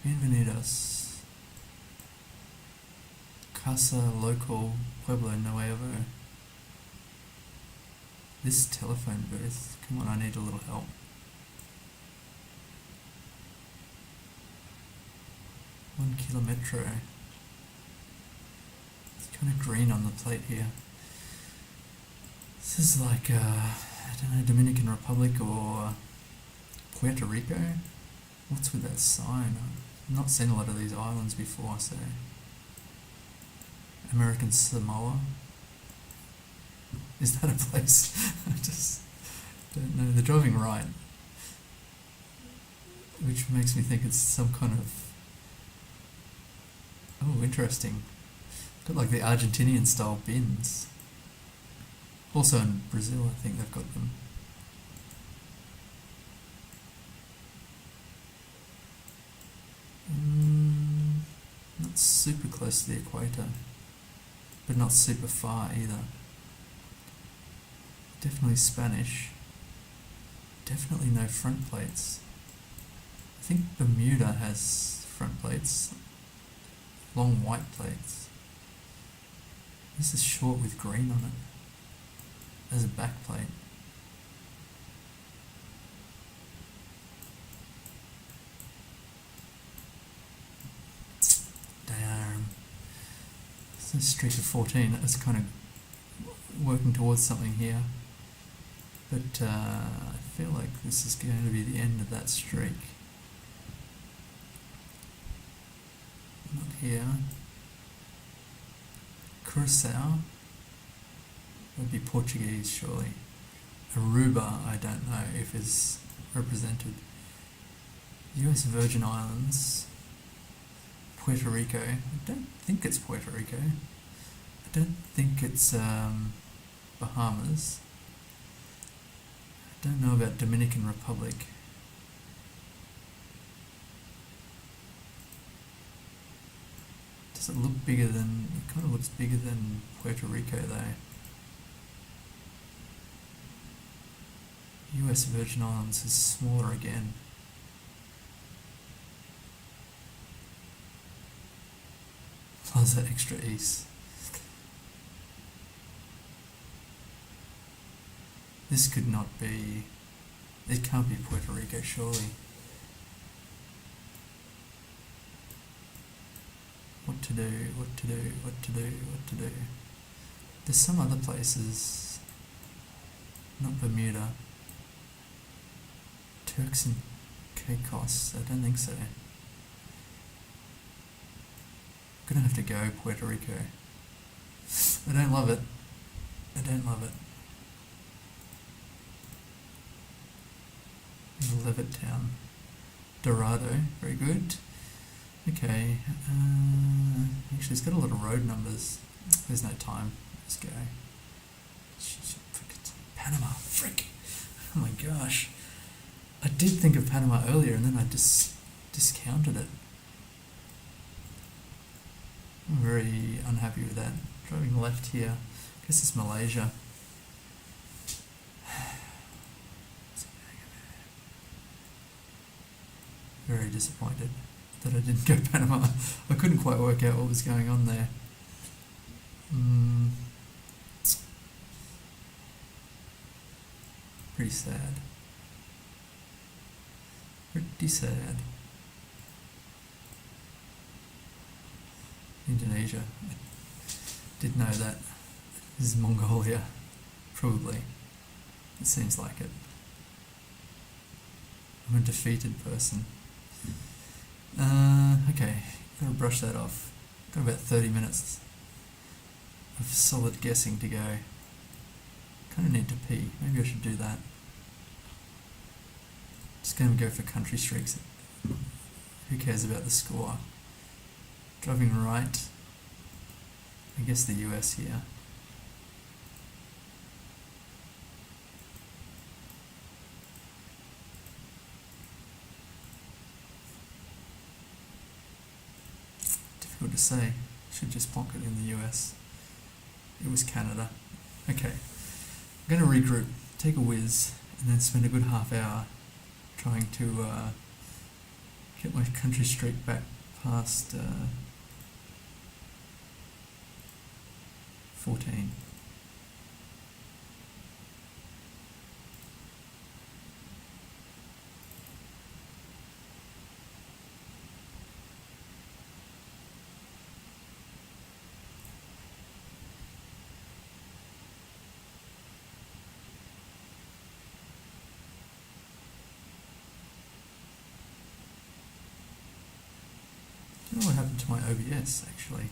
Bienvenidos. Casa Local Pueblo Nuevo. This telephone booth. Come on, I need a little help. One kilometro. It's kind of green on the plate here. This is like, I don't know, Dominican Republic or Puerto Rico? What's with that sign? I've not seen a lot of these islands before, so... American Samoa? Is that a place? I just don't know. They're driving right, which makes me think it's some kind of... Oh, interesting. Got like the Argentinian style bins. Also in Brazil, I think they've got them. Not super close to the equator, but not super far either. Definitely Spanish. Definitely no front plates. I think Bermuda has front plates. Long white plates. This is short with green on it. As a back plate. Damn. It's a streak of 14. That's kind of working towards something here. But I feel like this is going to be the end of that streak. Not here. Curacao would be Portuguese, surely. Aruba, I don't know if is represented. US Virgin Islands. Puerto Rico. I don't think it's Puerto Rico. I don't think it's Bahamas. I don't know about Dominican Republic. Does it look bigger than... It kind of looks bigger than Puerto Rico though. US Virgin Islands is smaller again. Plaza Extra East. This could not be... It can't be Puerto Rico, surely. What to do, what to do, what to do, what to do. There's some other places. Not Bermuda. Turks and Caicos, I don't think so. Gonna have to go Puerto Rico. I don't love it. I don't love it. Levittown. Dorado, very good. Okay, actually it's got a lot of road numbers. There's no time. Let's go. Panama, frick. Oh my gosh. I did think of Panama earlier and then I just discounted it. I'm very unhappy with that. Driving left here. I guess it's Malaysia. Very disappointed that I didn't go Panama. I couldn't quite work out what was going on there. Pretty sad. Pretty sad. Indonesia. I did know that. This is Mongolia. Probably. It seems like it. I'm a defeated person. Okay, gotta brush that off. Got about 30 minutes of solid guessing to go. Kinda need to pee. Maybe I should do that. Just gonna go for country streaks. Who cares about the score? Driving right. I guess the US here. Difficult to say. Should just plonk it in the US. It was Canada. Okay. I'm going to regroup, take a whiz, and then spend a good half hour trying to get my country streak back past 14. I don't know what happened to my OBS actually.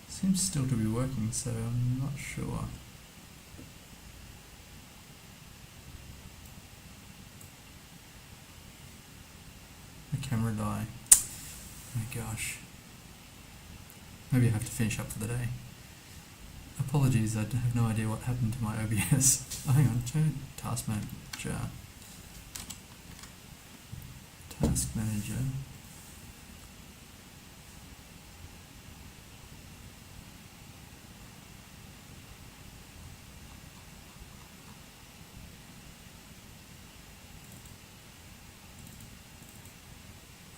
Seems still to be working, so I'm not sure. The camera die. Oh my gosh. maybe I have to finish up for the day. Apologies, I have no idea what happened to my OBS. Oh, hang on, task manager. Task manager.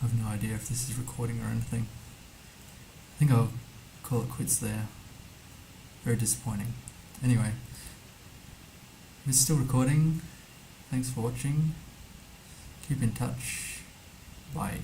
I have no idea if this is recording or anything. I think I'll call it quits there. Very disappointing. Anyway, if it's still recording, thanks for watching. Keep in touch. Bye.